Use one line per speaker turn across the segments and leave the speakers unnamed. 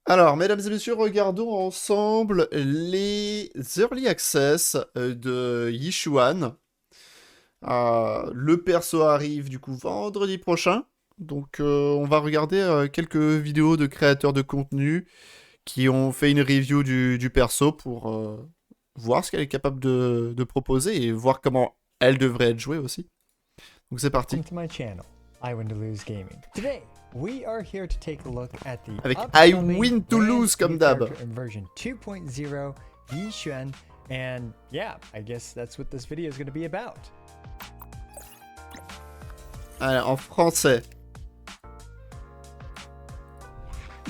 Alors, mesdames et messieurs, regardons ensemble les Early Access de Yixuan. Le perso arrive du coup vendredi prochain. Donc, on va regarder quelques vidéos de créateurs de contenu qui ont fait une review du perso pour voir ce qu'elle est capable de proposer et voir comment elle devrait être jouée aussi. Donc, c'est parti.
Welcome to my channel, I Win to Lose Gaming. Today, we are here to take a look at the
Avec I
upcoming
win to
brand
lose comme
new
d'hab.
character in version 2.0, Yixuan, and yeah, I guess that's what this video is going to be about.
Allez, en français.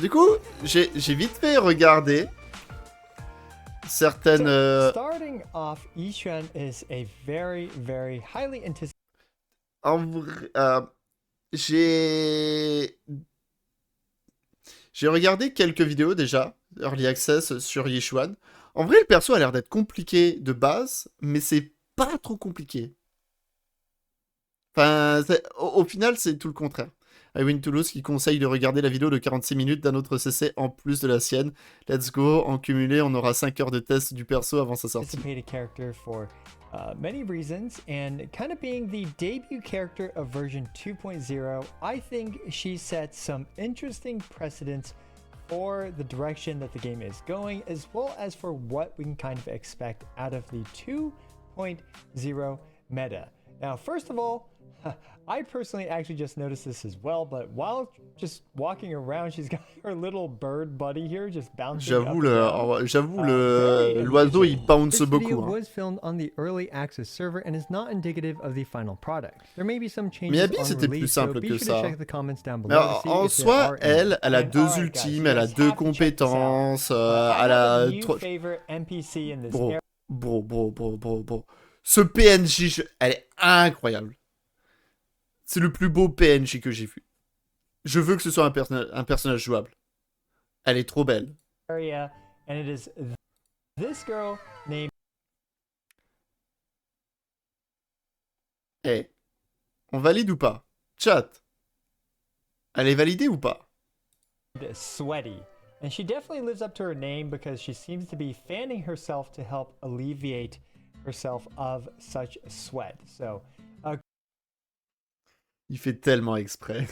Du coup, j'ai vite fait regarder certaines...
Starting off, Yixuan is a very highly anticipated.
En vrai, j'ai regardé quelques vidéos déjà, Early Access sur Yixuan. En vrai, le perso a l'air d'être compliqué de base, mais c'est pas trop compliqué. Enfin, au final, c'est tout le contraire. I Win Toulouse qui conseille de regarder la vidéo de 46 minutes d'un autre CC en plus de la sienne. Let's go, en cumulé, on aura 5 heures de test du perso avant sa sortie.
Anticipated character for many reasons, and kind of being the debut character of version 2.0, I think she sets some interesting precedents for the direction that the game is going, as well as for what we can kind of expect out of the 2.0 meta. Now, first of all, I personally actually just noticed this as well, but while just walking around, she's got her little bird buddy here just bouncing.
J'avoue, l'oiseau il bounce
This video
beaucoup. Hein.
was filmed on the early access server and is not indicative of the final product. There may be some changes
Mais Abby,
on
c'était
release,
plus simple
so be
que
sure
ça.
to check the comments down
Mais
below to see
en
if there
soi,
are any.
elle a
And
deux
alright, guys,
ultimes,
you
elle a
guys
deux
have to check this out.
compétences,
I
elle
have
a
a new
trois...
favorite NPC in this
Bro,
area.
bro. Ce PNJ, elle est incroyable. C'est le plus beau PNJ que j'ai vu. Je veux que ce soit un personnage jouable. Elle est trop belle.
And it is this girl named
Eh, on valide ou pas? Chat. Elle est validée ou pas?
Sweaty. And she definitely lives up to her name because she seems to be fanning herself to help alleviate herself of such sweat. So,
Il fait tellement exprès.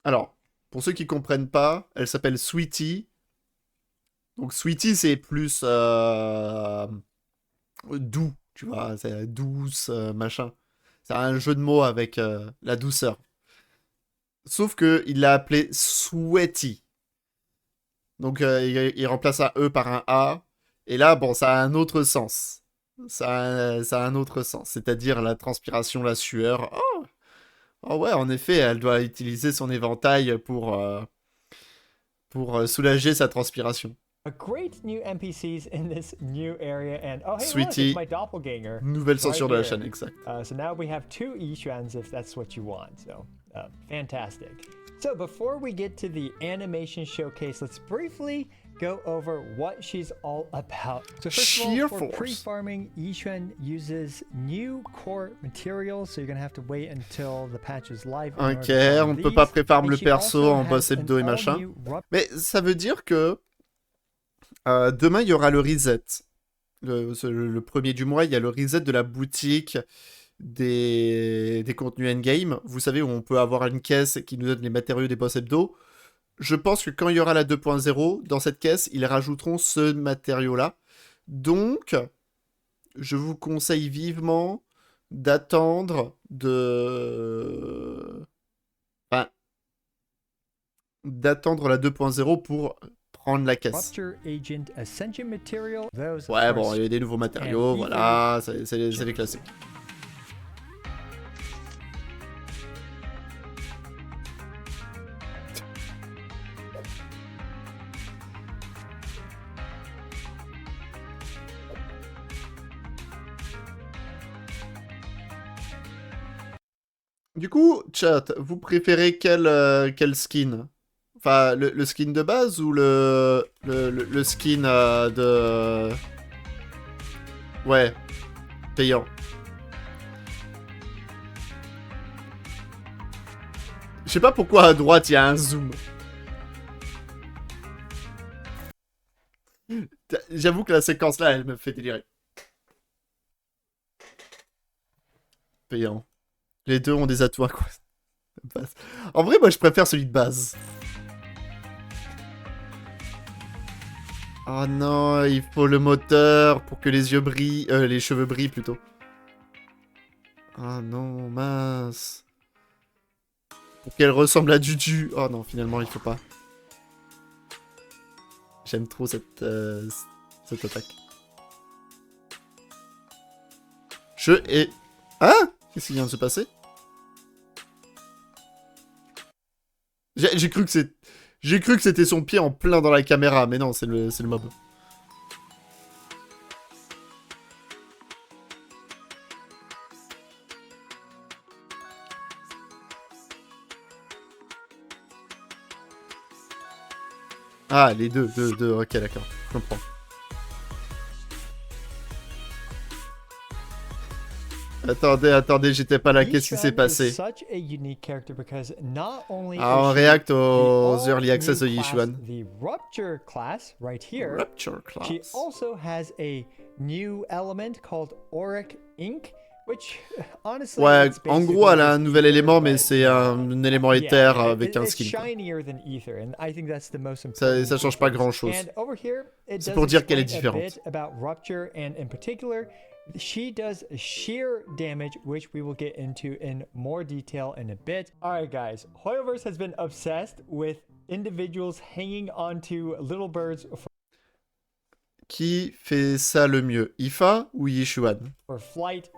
Alors, pour ceux qui comprennent pas, elle s'appelle Sweetie. Donc Sweetie, c'est plus doux, tu vois, c'est douce, machin. C'est un jeu de mots avec la douceur. Sauf que il l'a appelé Sweaty. Donc il remplace un E par un A. Et là, bon, ça a un autre sens. Ça a un autre sens. C'est-à-dire la transpiration, la sueur. Oh ouais, en effet, elle doit utiliser son éventail pour soulager sa transpiration.
a great new NPCs in this new area, and oh hey,
Sweetie.
look, it's my doppelganger.
Nouvelle censure de la
here.
chaîne, exact.
So now we have two Yixuans if that's what you want. So fantastic. So before we get to the animation showcase, let's briefly go over what she's all about. So first of all,
Sheer
for
force.
pre-farming, Yixuan uses new core materials, so you're gonna have to wait until the patch is live. in order
Ok,
to farm
on ne peut pas
these.
préfarm
And
le
she
perso
also
en
has
boss
an
hebdo et machin.
all-new
Mais ça veut dire que demain, il y aura le reset. Le premier du mois, il y a le reset de la boutique des contenus endgame. Vous savez, où on peut avoir une caisse qui nous donne les matériaux des boss hebdo. Je pense que quand il y aura la 2.0, dans cette caisse, ils rajouteront ce matériau-là. Donc, je vous conseille vivement d'attendre d'attendre la 2.0 pour prendre la caisse.
Rupture Agent Ascension Material. Those
Ouais,
are
bon, il y a des nouveaux matériaux, voilà, c'est les classiques. Du coup, chat, vous préférez quel skin? Enfin, le skin de base ou le skin de... Ouais, payant. sais pas pourquoi à droite il y a un zoom. J'avoue que la séquence là, elle me fait délirer. Payant. Les deux ont des atouts quoi. En vrai, moi je préfère celui de base. Oh non, il faut le moteur pour que les yeux brillent. Les cheveux brillent plutôt. Oh non, mince. Pour qu'elle ressemble à Juju. Oh non, finalement, il faut pas. J'aime trop cette attaque. Hein? Qu'est-ce qui vient de se passer? J'ai cru que c'était son pied en plein dans la caméra, mais non, c'est le mob. Ah, les deux, ok, d'accord, je comprends. Attendez, j'étais pas là, qu'est-ce qui s'est passé? Ah, on réacte aux Early Access de Yixuan.
The Rupture class, right here.
Rupture class.
She also has a new element called Auric Ink, which, honestly,
ouais, en gros, elle a un nouvel élément, mais c'est un élément éther avec un skin. Ça change pas grand-chose. C'est pour dire qu'elle est différente.
She does sheer damage, which we will get into in more detail in a bit. Alright guys, Hoyoverse has been obsessed with individuals hanging onto little birds
Qui fait ça le mieux, Ifa ou Yixuan?
For flight,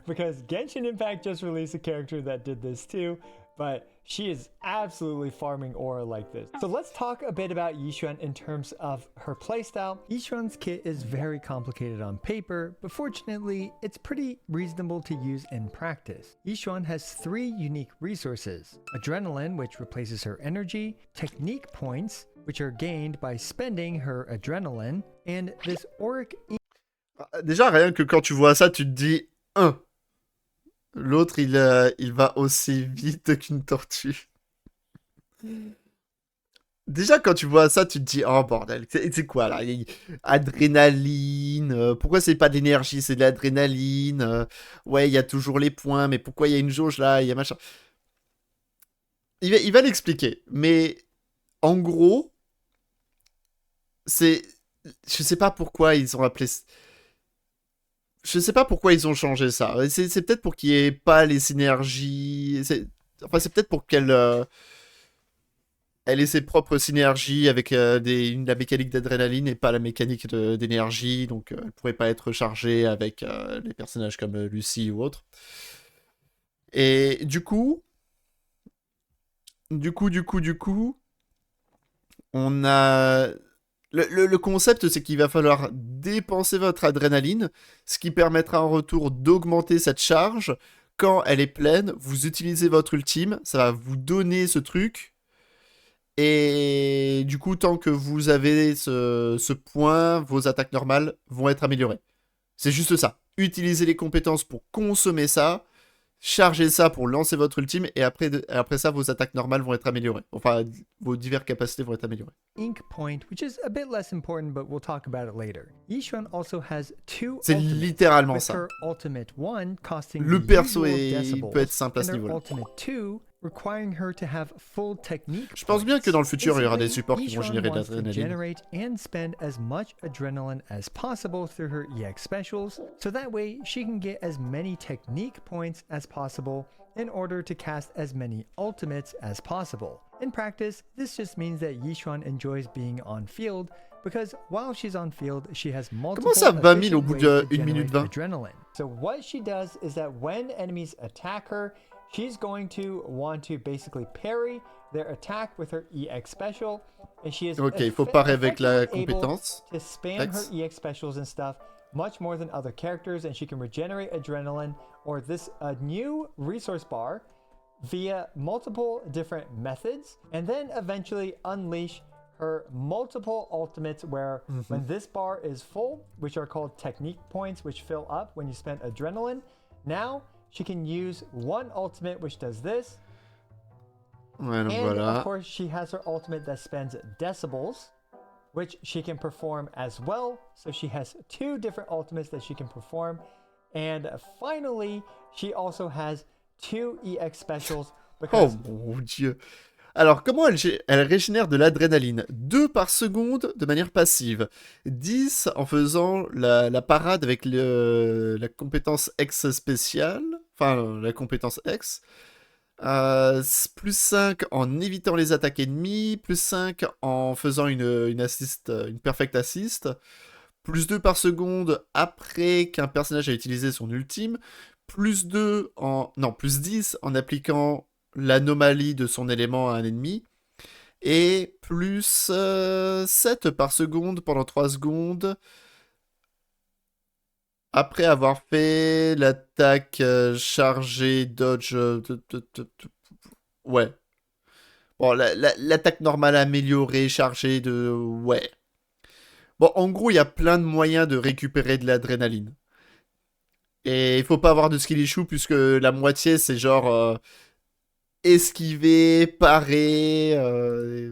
because Genshin Impact just released a character that did this too, but she is absolutely farming aura like this. So let's talk a bit about Yixuan in terms of her playstyle. Yixuan's kit is very complicated on paper, but fortunately, it's pretty reasonable to use in practice. Yixuan has 3 unique resources: Adrenaline, which replaces her energy, Technique Points, which are gained by spending her Adrenaline, and this Auric...
Déjà, rien que quand tu vois ça, tu te dis 1. L'autre, il va aussi vite qu'une tortue. Déjà, quand tu vois ça, tu te dis, oh bordel, c'est quoi là? Adrénaline, pourquoi c'est pas de l'énergie, c'est de l'adrénaline? Ouais, il y a toujours les points, mais pourquoi il y a une jauge là? Il y a machin. Il va l'expliquer, mais en gros, c'est... Je sais pas pourquoi ils ont appelé... Je sais pas pourquoi ils ont changé ça. C'est peut-être pour qu'il n'y ait pas les synergies. Enfin, c'est peut-être pour qu'elle elle ait ses propres synergies avec la mécanique d'adrénaline et pas la mécanique d'énergie. Donc, elle pourrait pas être chargée avec les personnages comme Lucie ou autres. Et du coup, on a... Le concept, c'est qu'il va falloir dépenser votre adrénaline, ce qui permettra en retour d'augmenter cette charge. Quand elle est pleine, vous utilisez votre ultime, ça va vous donner ce truc. Et du coup, tant que vous avez ce point, vos attaques normales vont être améliorées. C'est juste ça. Utilisez les compétences pour consommer ça. Chargez ça pour lancer votre ultime et après ça, vos attaques normales vont être améliorées. Enfin, vos diverses capacités vont être améliorées.
Ink point, which is a bit less important, but we'll talk about it later. Yixuan also has 2
C'est littéralement ça. Le perso peut être simple à ce niveau-là. Je pense bien que dans le futur, il y aura des supports qui vont générer de l'adrénaline.
And spend as much adrenaline as possible through her EX specials, so that way she can get as many technique points as possible in order to cast as many ultimates as possible. In practice, this just means that Yixuan enjoys being on field, because while she's on field, she has multiple
Comment ça, 20 000 au bout de 1 minute 20?
Adrenaline. So what she does is that when enemies attack her, she's going to want to basically parry their attack with her EX special, and she is
ok, il faut parer avec la compétence.
To spam her EX specials and stuff much more than other characters, and she can regenerate adrenaline or this new resource bar via multiple different methods, and then eventually unleash her multiple ultimates where when this bar is full, which are called technique points, which fill up when you spend adrenaline, now she can use one ultimate which does this.
Ouais, donc
And of
voilà.
course, she has her ultimate that spends decibels, which she can perform as well. So she has 2 different ultimates that she can perform. And finally, she also has 2 EX specials
Oh
because
mon dieu. Alors, comment elle régénère de l'adrénaline? 2 par seconde de manière passive. 10 en faisant la parade avec la compétence X spéciale. Enfin, la compétence X. Plus 5 en évitant les attaques ennemies. Plus 5 en faisant une perfect assist. Plus 2 par seconde après qu'un personnage a utilisé son ultime. Plus 2 en... Non, plus 10 en appliquant l'anomalie de son élément à un ennemi. Et plus 7 par seconde pendant 3 secondes. Après avoir fait l'attaque chargée, dodge... ouais. Bon, l'attaque normale améliorée, chargée de... Ouais. Bon, en gros, il y a plein de moyens de récupérer de l'adrénaline. Et il faut pas avoir de skill issue puisque la moitié, c'est genre... esquiver, parer... ouais.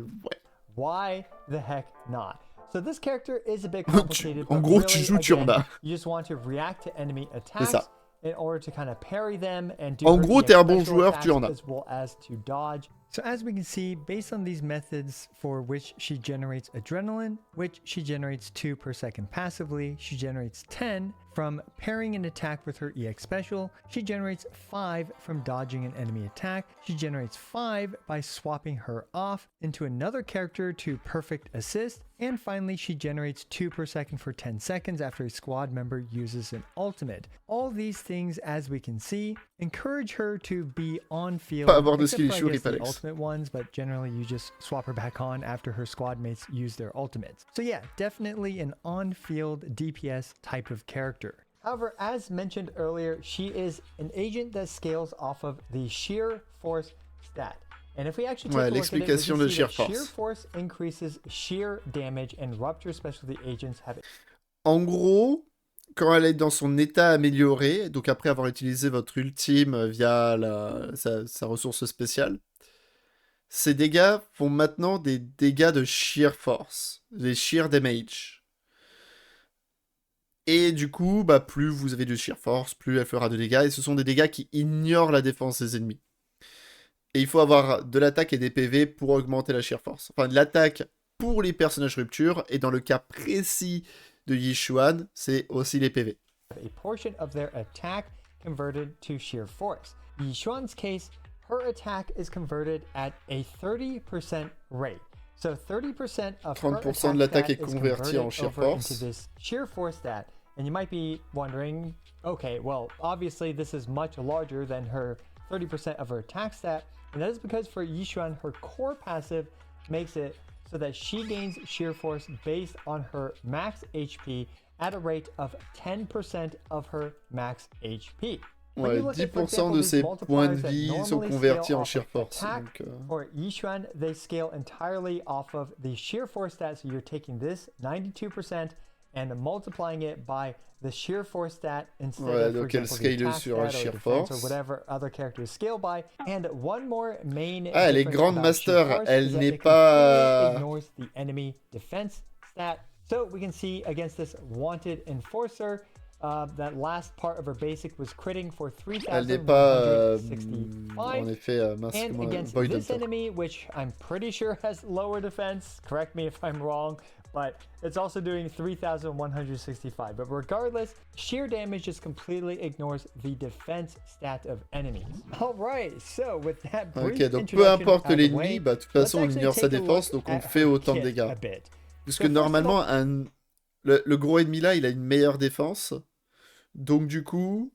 why the heck not? So this character is a bit complicated,
En
but
gros,
really,
tu joues, tu en
again,
as.
you just want to react to enemy
C'est
attacks
ça.
in order to kind of parry them and do
En
her
gros,
EX
t'es un bon
special
joueur, tu
attacks
en as.
as well as to dodge. So as we can see, based on these methods for which she generates adrenaline, which she generates 2 per second passively, she generates 10 from parrying an attack with her EX special, she generates 5 from dodging an enemy attack, she generates 5 by swapping her off into another character to perfect assist, and finally she generates 2 per second for 10 seconds after a squad member uses an ultimate. All these things, as we can see, encourage her to be on field,
Pas avoir de
except
skill
for, I
issue,
guess, the
Ripalex.
ultimate ones, but generally you just swap her back on after her squad mates use their ultimates. So yeah, definitely an on-field DPS type of character. However, as mentioned earlier, she is an agent that scales off of the sheer force stat. And if we actually take a look at it, we
l'explication
can
de
see
sheer
that
force.
sheer force increases sheer damage and rupture specialty agents have...
En gros, quand elle est dans son état amélioré, donc après avoir utilisé votre ultime via sa ressource spéciale, ces dégâts font maintenant des dégâts de sheer force, des sheer damage. Et du coup, bah, plus vous avez de sheer force, plus elle fera de dégâts, et ce sont des dégâts qui ignorent la défense des ennemis. Et il faut avoir de l'attaque et des PV pour augmenter la sheer force. Enfin, de l'attaque pour les personnages rupture, et dans le cas précis de Yixuan, c'est aussi les PV.
a portion of their attack converted to sheer force. In Yixuan's case, her attack is converted at a 30% rate. So 30% of her
30% de l'attaque
attack
est
is
convertie en
converted
sheer
over into
force.
this sheer force stat. And you might be wondering, okay, well, obviously this is much larger than her 30% of her attack stat. And that is because for Yixuan, her core passive makes it so that she gains sheer force based on her max HP at a rate of 10% of her max HP. When
Ouais,
you look at, for
10%
example,
de
these
ses points de
multipliers that
vie sont
normally
convertis
scale
en
off
sheer
of
force.
attack,
Donc,
for Yixuan, they scale entirely off of the sheer force stat. So you're taking this 92% and multiplying it by the sheer force stat instead
ouais,
of, for
donc elle
example, the
scale
attack
sur
stat or
sheer
defense or
force.
whatever other characters scale by. And one more main
Ah, elle est
difference
grande
about sheer
master,
force
elle
is that
n'est
it completely
pas...
ignores the enemy defense stat. So we can see against this wanted enforcer, that last part of her basic was critting for
Elle n'est pas,
3,165.
en effet, mince,
And
comment...
against
Void
this
Hunter.
enemy, which I'm pretty sure has lower defense, correct me if I'm wrong, but it's also doing 3,165. But regardless, sheer damage just completely ignores the defense stat of enemies. All right, so with that brief
Ok, donc peu
introduction
importe
out of the
l'ennemi,
way,
bah, de toute
let's
façon on
actually
ignore sa
take a
défense,
look
donc on
at
fait
her
autant de
kit
dégâts.
a bit.
Puisque
So first of
normalement,
all,
le gros ennemi là, il a une meilleure défense. Donc du coup,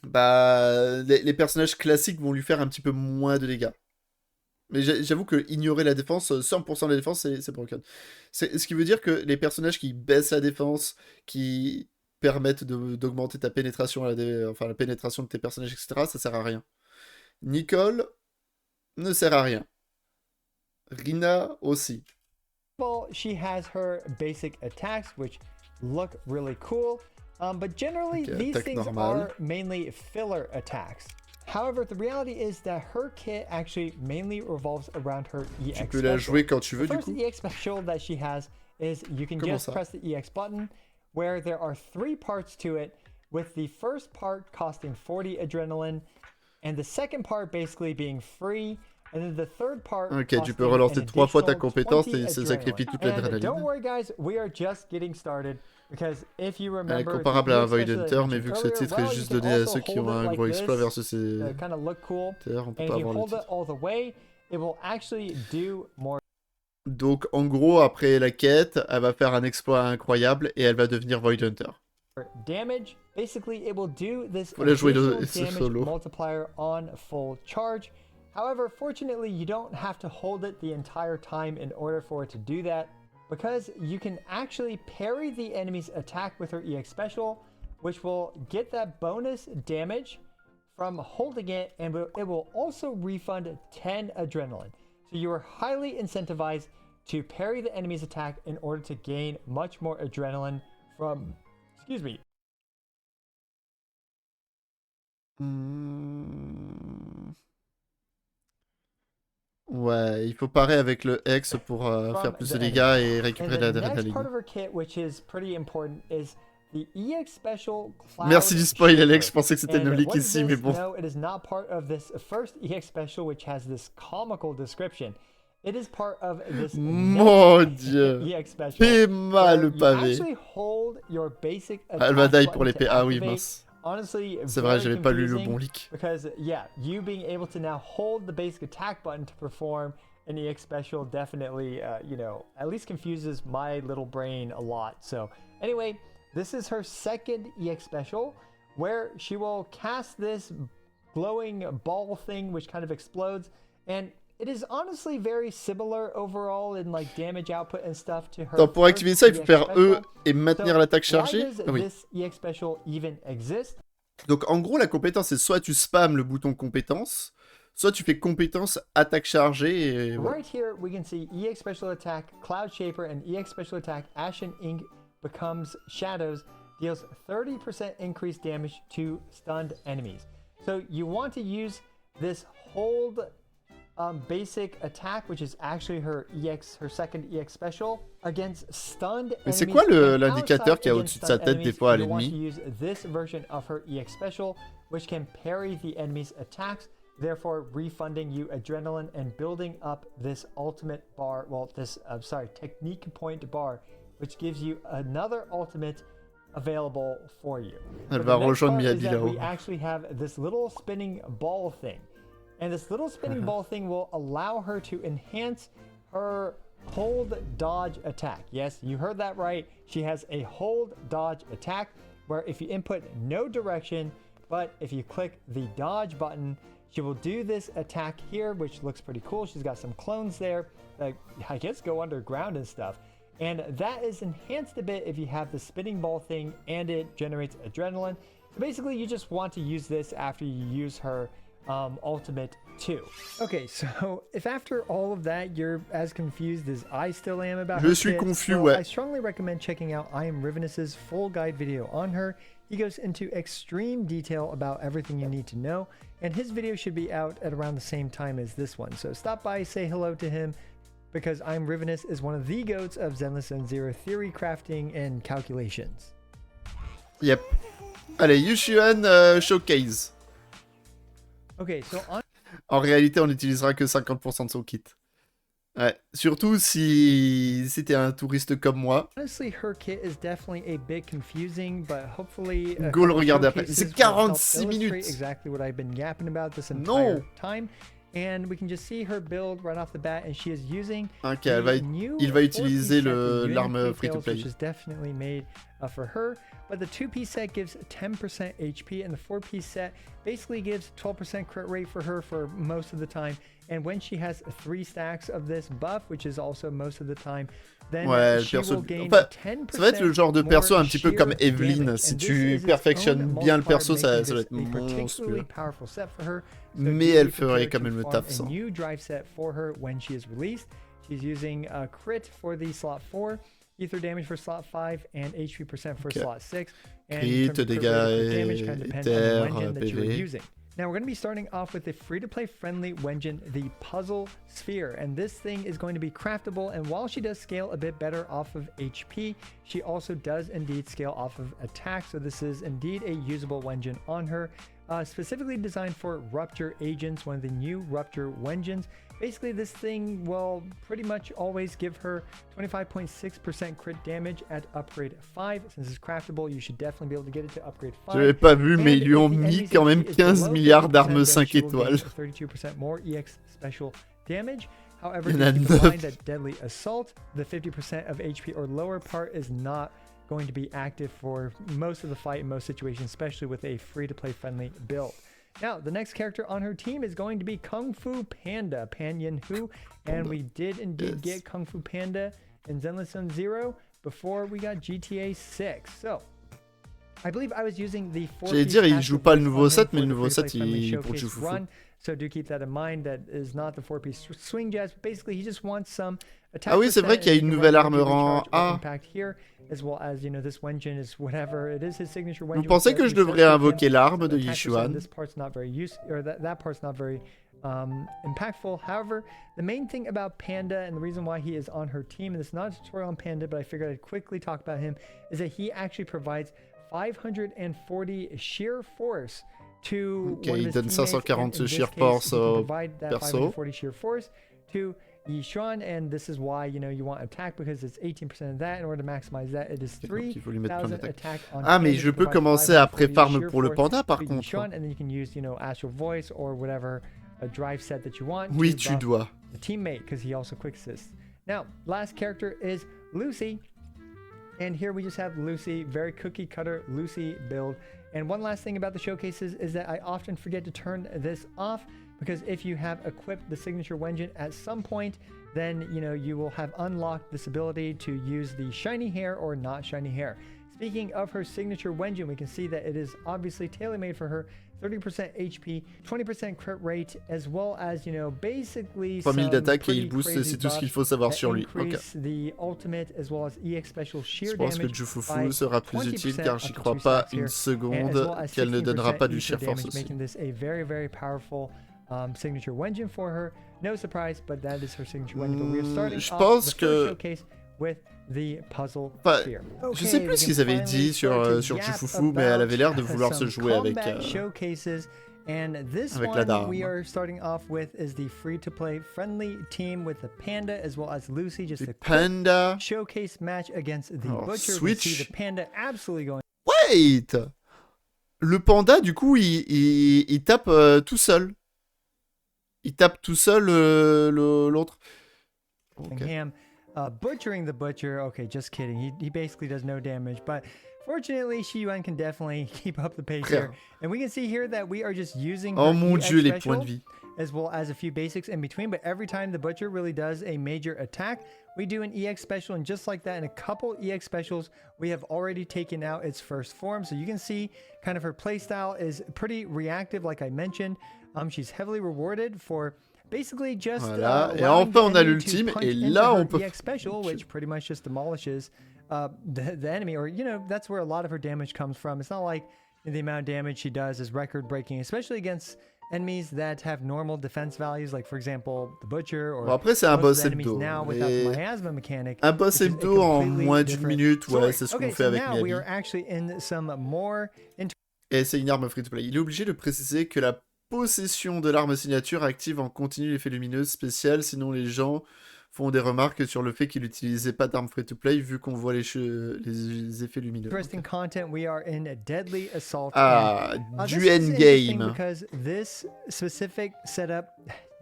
bah, les personnages classiques vont lui faire un petit peu moins de dégâts. Mais j'avoue que ignorer la défense, 100% de la défense, c'est broken. Ce qui veut dire que les personnages qui baissent la défense, qui permettent d'augmenter ta pénétration, enfin la pénétration de tes personnages, etc., ça sert à rien. Nicole ne sert à rien. Rina aussi.
well, she has her basic attacks, which look really cool. But generally,
Ok,
these
attaque
things
normale.
are mainly filler attacks. However, the reality is that her kit actually mainly revolves around her EX
Tu peux la
special.
jouer quand tu veux
The
du
first
coup.
EX special that she has is you can
Comment
just
ça?
press the EX button, where there are 3 parts to it, with the first part costing 40 adrenaline, and the second part basically being free, and then the third part
Ok, tu peux
costing
relancer
an
3 fois ta
additional
compétence
20
et ça sacrifie toute
adrenaline. And don't
l'adrénaline.
worry guys, we are just getting started, because if you
Elle est
remember
comparable
the
à un
EX
Void
special that I
Hunter, mais
mentioned
vu que ce
earlier,
titre est
well, you
juste
can
donné à
also
ceux qui
hold
ont
it
un
like
gros exploit
this
versus ces
to kind of look cool.
terres, on peut
And
pas
if you
avoir le
hold it
titre.
all the way, it will actually do more
Donc en gros, après la quête, elle va faire un exploit incroyable et elle va devenir Void Hunter.
damage. Basically, it will do this
Faut la jouer
additional damage
solo.
multiplier on full charge. However, fortunately, you don't have to hold it the entire time in order for it to do that, because you can actually parry the enemy's attack with her EX special, which will get that bonus damage from holding it, and it will also refund 10 adrenaline. So you are highly incentivized to parry the enemy's attack in order to gain much more adrenaline from, excuse me.
Ouais, il faut parer avec le X pour faire plus de dégâts et récupérer de
And the next part
l'adrénaline.
of her kit, which is pretty important, is the EX special Cloud
Merci du spoil,
Shaper.
Alex. Je pensais que c'était
And
Nolik
what is
ici, mais
this?
bon.
No, it is not part of this first EX special, which has this comical description. It is part of this
Mon
next
dieu.
EX special.
Fais mal
where
le
you
pavé.
actually hold your basic
Ah, elle va
attack
die pour
button
l'épée.
to
Ah oui,
activate.
mince.
Honestly,
C'est vrai,
very
j'avais pas lu le
confusing
bon leak.
because yeah, you being able to now hold the basic attack button to perform an EX special definitely, you know, at least confuses my little brain a lot. So anyway, this is her second EX special, where she will cast this glowing ball thing which kind of explodes, and it is honestly very similar overall in like damage output and stuff to her.
Attends, pour activer ça, il faut
EX
faire E
special.
et maintenir
So
l'attaque
why
chargée.
does
Ah oui.
this EX special even exist?
Donc en gros, la compétence, c'est soit tu spams le bouton compétence, soit tu fais compétence attaque chargée et ouais.
Right here, we can see EX Special Attack Cloud Shaper and EX Special Attack Ashen Ink becomes Shadows deals 30% increased damage to stunned enemies. So you want to use this hold basic attack, which is actually her second EX Special, against stunned enemies.
Mais c'est quoi l'indicateur qu'il y a au-dessus de sa tête des fois à
You want to
l'ennemi?
use this version of her EX Special, which can parry the enemy's attacks, therefore refunding you adrenaline and building up this ultimate bar, well, this, technique point bar, which gives you another ultimate available for you.
Elle
But
va
the next
rejoindre
part is
Miyabi
that
là-haut.
we actually have this little spinning ball thing. And this little spinning ball thing will allow her to enhance her hold dodge attack. Yes, you heard that right. She has a hold dodge attack where if you input no direction, but if you click the dodge button, she will do this attack here, which looks pretty cool. She's got some clones there that I guess go underground and stuff. And that is enhanced a bit if you have the spinning ball thing and it generates adrenaline. So basically, you just want to use this after you use her ultimate 2. Okay, so if after all of that you're as confused as I still am about
Je
her
suis
kit,
confus,
well,
ouais.
I strongly recommend checking out I Am Rivenus's full guide video on her. He goes into extreme detail about everything you need to know, and his video should be out at around the same time as this one. So stop by, say hello to him, because I Am Rivenus is one of the goats of Zenless Zone Zero theory crafting and calculations.
Yep. Allez, Yixuan Showcase.
Okay, so on
En réalité, on n'utilisera que 50% de son kit. Ouais, surtout si t'es un touriste comme moi.
honestly, her kit is definitely a bit confusing, but hopefully a
Go le
couple
regarder après.
showcases
C'est
will help
46
illustrate
minutes.
exactly what I've been yapping about this entire
Non.
time. And we can just see her build right off the bat, and she is using
Ok,
the
il va
4-piece
utiliser
set, the
l'arme
Unique
free to
Details,
play.
which is definitely made for her. But the 2-piece set gives 10% HP, and the 4-piece set basically gives 12% crit rate for her for most of the time. And when she has 3 stacks of this buff, which is also most of the time, then
Ouais, le
she
perso.
will gain
Enfin,
10%
ça va être le genre de perso un
more
petit peu comme
sheer
Evelyn.
damage.
Si
And
tu
this is its
perfectionnes
own
bien le perso,
multiplier,
ça va
making
être
this a particularly
monstrueux.
powerful set for her. So
Mais
do
elle
be
ferait
prepared
quand
to
même le
farm
taf
a
sans.
new drive set for her when she is released. She's using crit for the slot 4, ether damage for slot 5, and HP% for
Ok.
slot 6. And
Crit,
in terms of crit rate or
dégâts
crit damage kind of depends on the
éther,
engine that you are
PV.
using. Now we're going to be starting off with the free-to-play friendly Wenjin, the Puzzle Sphere, and this thing is going to be craftable, and while she does scale a bit better off of HP, she also does indeed scale off of attack, so this is indeed a usable Wenjin on her, specifically designed for Rupture Agents, one of the new Rupture Wenjins. Basically, this thing will pretty much always give her 25.6% crit damage at upgrade 5. Since it's craftable, you should definitely be able to get it to upgrade 5.
J'avais pas vu, mais ils lui ont mis quand même 15 milliards d'armes 5 étoiles.
32% more EX special damage. However,
Il y en a
keep in
9.
mind that Deadly Assault, the 50% of HP or lower part, is not going to be active for most of the fight in most situations, especially with a free-to-play friendly build. Now, the next character on her team is going to be Kung Fu Panda, Pan Yin Hu, and we did indeed get Kung Fu Panda in Zenless Zone Zero before we got GTA 6. So, I believe I was using the 4-piece
J'allais dire, il joue pas le nouveau set, mais
for
le
the
nouveau set,
free-to-play
il
friendly
pour
showcase
Jufufu.
run. So do keep that in mind. That is not the 4-piece swing jazz. But basically, he just wants some attack.
Ah oui, c'est vrai qu'il y a une nouvelle arme rang A.
Impact here, as well as, you know, this Wenjin is whatever it is, his signature Wenjin.
Vous pensez que je devrais invoquer l'arme de Yixuan?
This part's not very that part's not very impactful. However, the main thing about Panda and the reason why he is on her team, and it's not a tutorial on Panda, but I figured I'd quickly talk about him, is that he actually provides 540 sheer force to
Ok, il donne 540 sheer force au perso.
540 sheer force to Yixuan, and this is why, you know, you want attack, because it's 18% of that. In order to maximize that, it is 3,000 attack on
Ah, mais je peux commencer après farm pour le panda, par contre.
Yixuan, and then you can use, you know, Astral Voice or whatever a drive set that you want.
Oui,
to
tu dois.
the teammate, because he also quick assists. Now, last character is Lucy. And here we just have Lucy, very cookie cutter Lucy build. And one last thing about the showcases is that I often forget to turn this off, because if you have equipped the signature Wenjin at some point, then, you know, you will have unlocked this ability to use the shiny hair or not shiny hair. Speaking of her signature Wenjin, we can see that it is obviously tailor-made for her. 30% HP, 20% crit rate, as well as, you know, basically
3000 d'attaque et
pretty
il booste,
crazy
c'est tout ce qu'il
buffs
faut savoir
that
sur lui. Ok.
increase the ultimate as well as EX special sheer
Je pense que
damage
Jufufu
by
sera plus
20%
utile car j'y
up to
crois
2
pas
stacks here,
une
and as
seconde
well as
qu'elle ne
16%
donnera pas du
ether
sheer force
damage,
aussi.
making this a very, very powerful signature Wenjin for her. No surprise, but that is her signature Wenjin. But we are starting
Je
off
pense
the
que...
first showcase with the puzzle
Enfin,
sphere.
je sais plus ce qu'ils avaient dit sur Jufufu, mais elle avait l'air de vouloir se jouer avec
showcases. And this
avec la
one
dame.
we are starting off with is the free-to-play friendly team with the Panda as well as Lucy. Just a quick
Panda.
showcase match against the
Alors,
Butcher.
switch.
We see the Panda absolutely going.
Wait! Le panda, du coup, il tape tout seul. Il tape tout seul l'autre. Okay.
Him butchering the Butcher. Okay, just kidding. He basically does no damage, but fortunately, Yixuan can definitely keep up the pace here. And we can see here that we are just using
Oh
her
mon
EX
dieu, les
special,
points de vie.
as well as a few basics in between. But every time the Butcher really does a major attack, we do an EX special, and just like that, in a couple EX specials, we have already taken out its first form. So you can see kind of her playstyle is pretty reactive, like I mentioned. She's heavily rewarded for basically just
voilà. Et enfin, on a l'ultime, et là, on peut...
EX special, which pretty much just demolishes the enemy, or, you know, that's where a lot of her damage comes from. It's not like the amount of damage she does is record breaking, especially against enemies that have normal defense values, like for example the Butcher, or
bon, après c'est un boss hebdo. Un boss hebdo en moins d'une minute, ouais, c'est ce qu'on fait avec Miyabi. Et c'est une arme free-to-play. Il est obligé de préciser que la possession de l'arme signature active en continu l'effet lumineux spécial, sinon les gens font des remarques sur le fait qu'il n'utilisait pas d'arme free-to-play vu qu'on voit les effets lumineux. Ah, du endgame.
Because this specific setup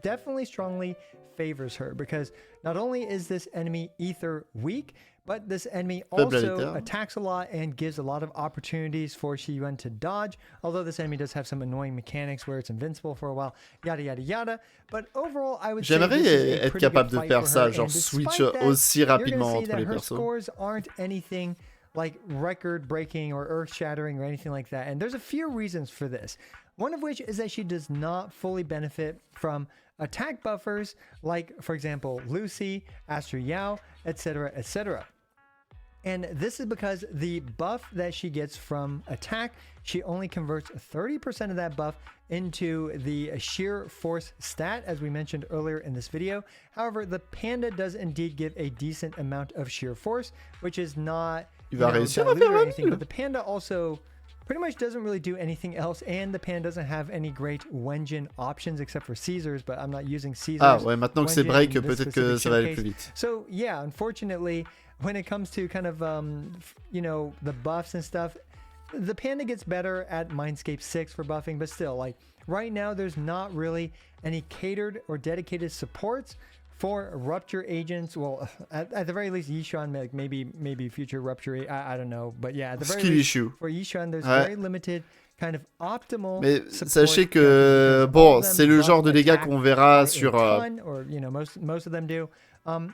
definitely strongly favors her, because not only is this enemy ether weak, but this enemy also attacks a lot and gives a lot of opportunities for Yixuan to dodge. Although this enemy does have some annoying mechanics where it's invincible for a while, yada yada yada. But overall, I would say
j'aimerais être capable de faire ça, genre switch aussi rapidement entre les persos.
Scores aren't anything like record-breaking or earth-shattering or anything like that. And there's a few reasons for this. One of which is that she does not fully benefit from attack buffers, like, for example, Lucy, Astro Yao, etc., etc. And this is because the buff that she gets from attack, she only converts 30% of that buff into the sheer force stat, as we mentioned earlier in this video. However, the panda does indeed give a decent amount of sheer force, which is not
réussir à
dilute
faire
or
la
anything,
mille.
but the panda also pretty much doesn't really do anything else, and the panda doesn't have any great Wenjin options except for Caesars, but I'm not using Caesars.
Ah ouais, maintenant que c'est
Wenjin
break,
in this
peut-être que
specific
ça va aller
showcase.
plus vite.
So yeah, unfortunately, when it comes to kind of the buffs and stuff, the panda gets better at Mindscape 6 for buffing, but still, like right now there's not really any catered or dedicated supports for rupture agents. Well, at the very least, Yixuan, like maybe future rupture, I don't know, but yeah, at the very
Skill
least,
issue.
for Yixuan, there's
Ouais.
very limited kind of optimal
Mais
support
sachez que,
characters, because
bon,
all of them
c'est le
buff
genre de dégâts
attack
qu'on verra
by a
sur
ton, or most of them do.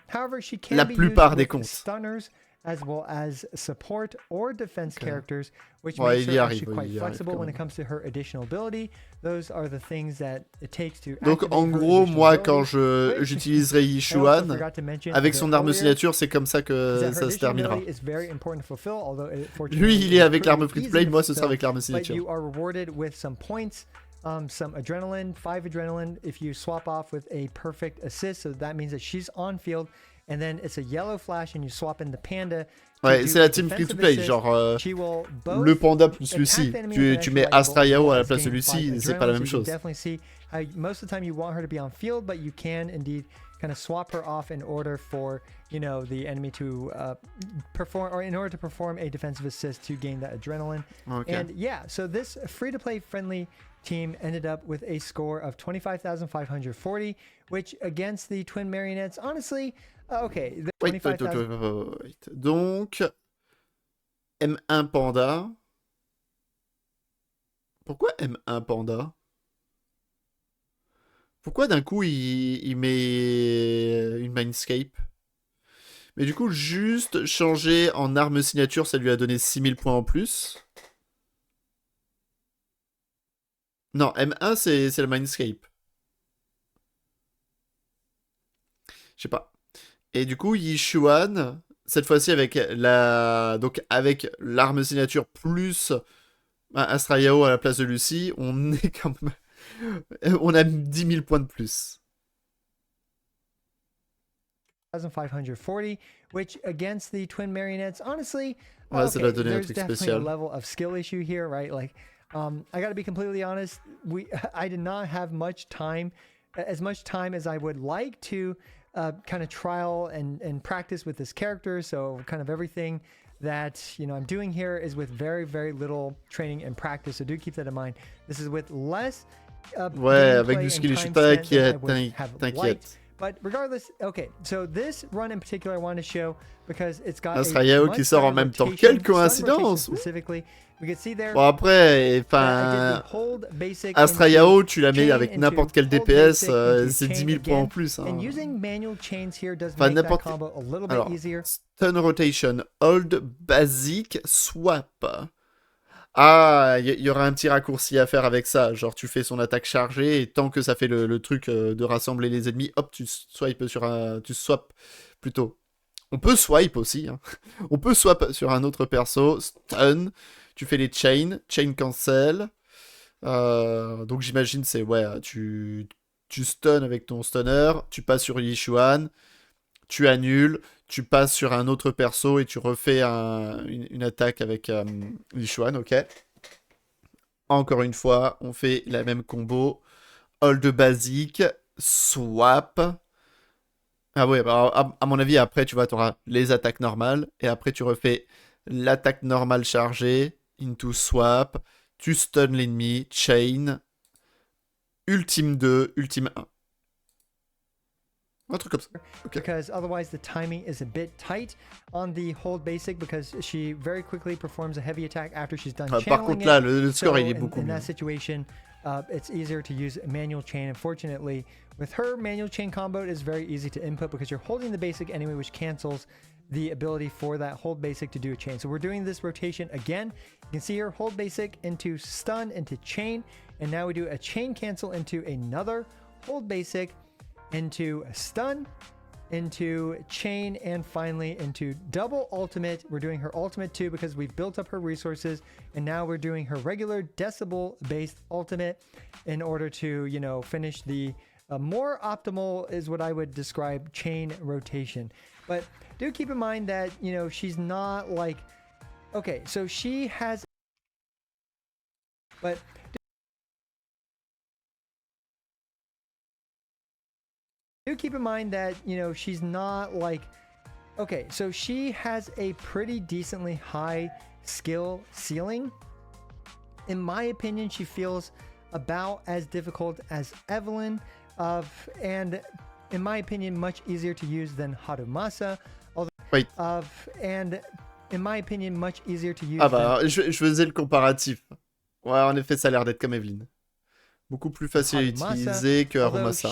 However, she can
la
be
plupart
used
des
with
comptes.
stunners as well as support or defense characters, which
Ouais,
makes
il y
her
arrive,
actually
oui,
quite
il y arrive
flexible
quand
when it
même.
comes to her additional ability. Those are the things that it takes to
Donc
activate
en
her
gros,
additional
moi
ability,
quand
which
j'utiliserai
I also
Yixuan,
forgot to mention
avec
a
son
bit
arme
earlier,
signature, c'est comme ça
is
que
that her
ça se
additional
terminera.
ability is very important to fulfill, although it,
Lui,
fortunately,
il est avec
pretty
l'arme free to
easy
play,
to
moi ce sera
fulfill,
avec l'arme
but
signature.
you are rewarded with some points, some adrenaline, 5 adrenaline if you swap off with a perfect assist. So that means that she's on field, and then it's a yellow flash and you swap in the panda.
Ouais, c'est la team free to play, genre le panda plus Lucie. Tu mets Astra Yao à la place de Lucie, c'est pas la même chose.
Definitely see how most of the time you want her to be on field, but you can indeed kind of swap her off in order for the enemy to perform, or in order to perform a defensive assist to gain that adrenaline.
Okay.
And yeah, so this free-to-play friendly team ended up with a score of 25,540, which against the twin marionettes, honestly, okay, the
Wait.
25,000.
Donc, M1 panda. Pourquoi M1 panda? Pourquoi d'un coup il met une Mindscape? Mais du coup, juste changer en arme signature, ça lui a donné 6000 points en plus. Non, M1 c'est le Mindscape. Je sais pas. Et du coup, Yixuan, cette fois-ci avec l'arme signature plus Astra Yao à la place de Lucie, on est quand même... on a 10 000 points de plus.
1,540, which against the twin marionettes, honestly,
Ouais, ça doit
okay,
donner un
there's
truc
definitely
spécial.
a level of skill issue here, right? Like, I got to be completely honest. I did not have as much time as I would like to kind of trial and practice with this character. So kind of everything that I'm doing here is with very, very little training and practice. So do keep that in mind. This is with less
Ouais, avec
gameplay
du
and
skill issue,
time spent than I
t'inquiète,
would have liked.
t'inquiète.
But regardless, okay, so this run in particular I wanted to show because it's got
Astra Yao
much
qui sort en
better
même temps.
rotation,
Quelle
stun
coïncidence!
rotation specifically. We can see there
Bon après,
that I did
enfin...
the hold basic
Astra
into
Yao, tu la mets
chain
avec
into
n'importe quel
hold
DPS,
basic into
c'est 10
chain
000 points en
again.
plus. Hein.
And using manual chains here does
Enfin,
make that
n'importe...
combo a little bit
Alors,
easier.
stun rotation, hold basic, swap. Ah, il y aura un petit raccourci à faire avec ça. Genre, tu fais son attaque chargée et tant que ça fait le truc de rassembler les ennemis, hop, tu swap plutôt. On peut swipe aussi. Hein. On peut swap sur un autre perso. Stun. Tu fais les chain cancel. Donc j'imagine c'est ouais, tu stun avec ton stunner, tu passes sur Yixuan, tu annules, tu passes sur un autre perso et tu refais une attaque avec Yixuan, ok. Encore une fois, on fait la même combo. Hold basique, swap. Ah ouais, bah, à mon avis, après, tu vois, tu auras les attaques normales. Et après, tu refais l'attaque normale chargée, into swap. Tu stun l'ennemi, chain. Ultime 2, ultime 1. Un truc comme ça. Okay.
Because otherwise the timing is a bit tight on the hold basic because she very quickly performs a heavy attack after she's done channeling
Par contre, là,
it.
le score,
So
il est beaucoup
in
mieux.
that situation, it's easier to use manual chain. Unfortunately, with her manual chain combo, it is very easy to input because you're holding the basic anyway, which cancels the ability for that hold basic to do a chain. So we're doing this rotation again. You can see here, hold basic into stun into chain, and now we do a chain cancel into another hold basic into a stun into chain, and finally into double ultimate. We're doing her ultimate too because we've built up her resources, and now we're doing her regular decibel based ultimate in order to, you know, finish the more optimal is what I would describe chain rotation. But do keep in mind that, you know, she's not like, okay, so she has, but do keep in mind that, you know, she's not like, okay, so she has a pretty decently high skill ceiling. In my opinion, she feels about as difficult as Evelyn, and in my opinion, much easier to use than Harumasa.
Wait.
And in my opinion, much easier to use.
Ah bah, je faisais le comparatif. Ouais, en effet, ça a l'air d'être comme Evelyn. Beaucoup plus facile à utiliser que Harumasa.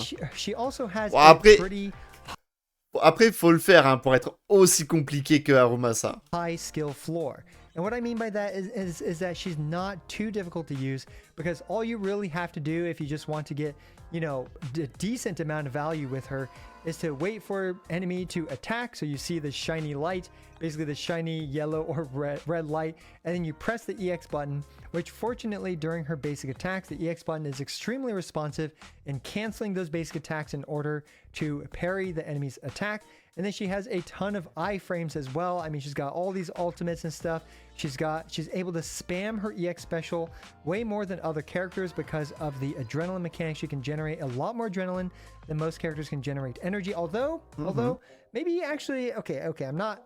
Bon, après, il faut le faire hein, pour être aussi compliqué que Harumasa.
High skill floor. And what I mean by that is that she's not too difficult to use, because all you really have to do if you just want to get, you know, a decent amount of value with her is to wait for enemy to attack. So you see the shiny light, basically the shiny yellow or red light, and then you press the EX button, which fortunately during her basic attacks, the EX button is extremely responsive in canceling those basic attacks in order to parry the enemy's attack. And then she has a ton of iframes as well. I mean, she's got all these ultimates and stuff. She's able to spam her EX special way more than other characters because of the adrenaline mechanics. She can generate a lot more adrenaline than most characters can generate energy. Although maybe actually, okay, I'm not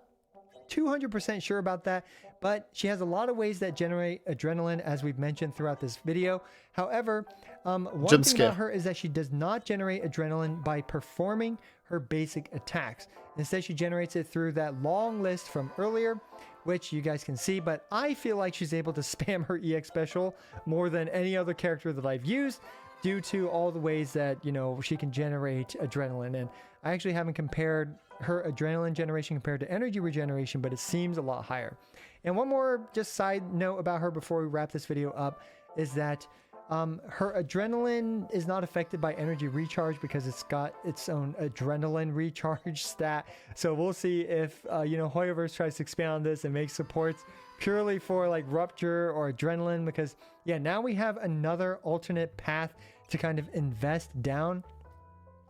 200% sure about that, but she has a lot of ways that generate adrenaline, as we've mentioned throughout this video. However, one thing about her is that she does not generate adrenaline by performing her basic attacks. Instead, she generates it through that long list from earlier, which you guys can see, but I feel like she's able to spam her EX special more than any other character that I've used due to all the ways that, you know, she can generate adrenaline. And I actually haven't compared her adrenaline generation compared to energy regeneration, but it seems a lot higher. And one more just side note about her before we wrap this video up is that her adrenaline is not affected by energy recharge because it's got its own adrenaline recharge stat. So we'll see if, you know, Hoyoverse tries to expand on this and make supports purely for like rupture or adrenaline, because yeah, now we have another alternate path to kind of invest down.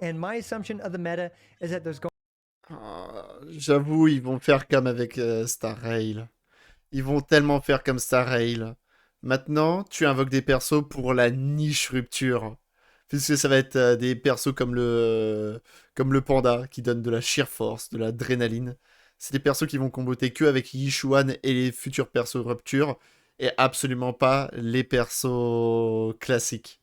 And my assumption of the meta is that there's going.
J'avoue, ils vont faire comme avec Star Rail. Ils vont tellement faire comme Star Rail. Maintenant, tu invoques des persos pour la niche rupture. Puisque ça va être des persos comme le panda, qui donne de la sheer force, de l'adrénaline. C'est des persos qui vont comboter que avec Yixuan et les futurs persos rupture, et absolument pas les persos classiques.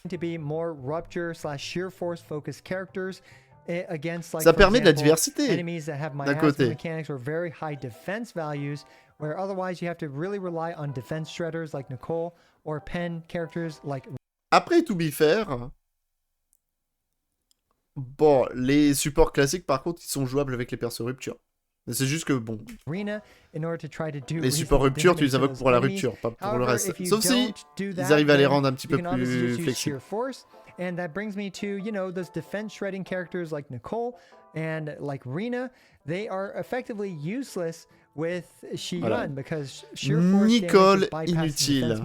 To be more rupture / sheer force focused characters against, like,
ça permet de la diversité
enemies that have miasma mechanics or very high defense values, where otherwise you have to really rely on defense shredders like Nicole or pen characters like.
Après, to be fair, bon, les supports classiques par contre ils sont jouables avec les persos rupture. Mais c'est juste que bon, les supports rupture, tu les invoques pour la rupture, pas pour le reste. Sauf si ils arrivent à les rendre un petit peu plus flexibles.
And that brings me to, you know, those defense shredding characters like Nicole and like Rina. They are effectively useless with Yixuan because sheer force
Nicole
inutile,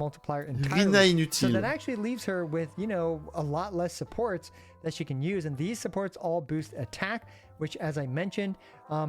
Rina inutile.
So that actually leaves her with, you know, a lot less supports that she can use, and these supports all boost attack, which, as I mentioned,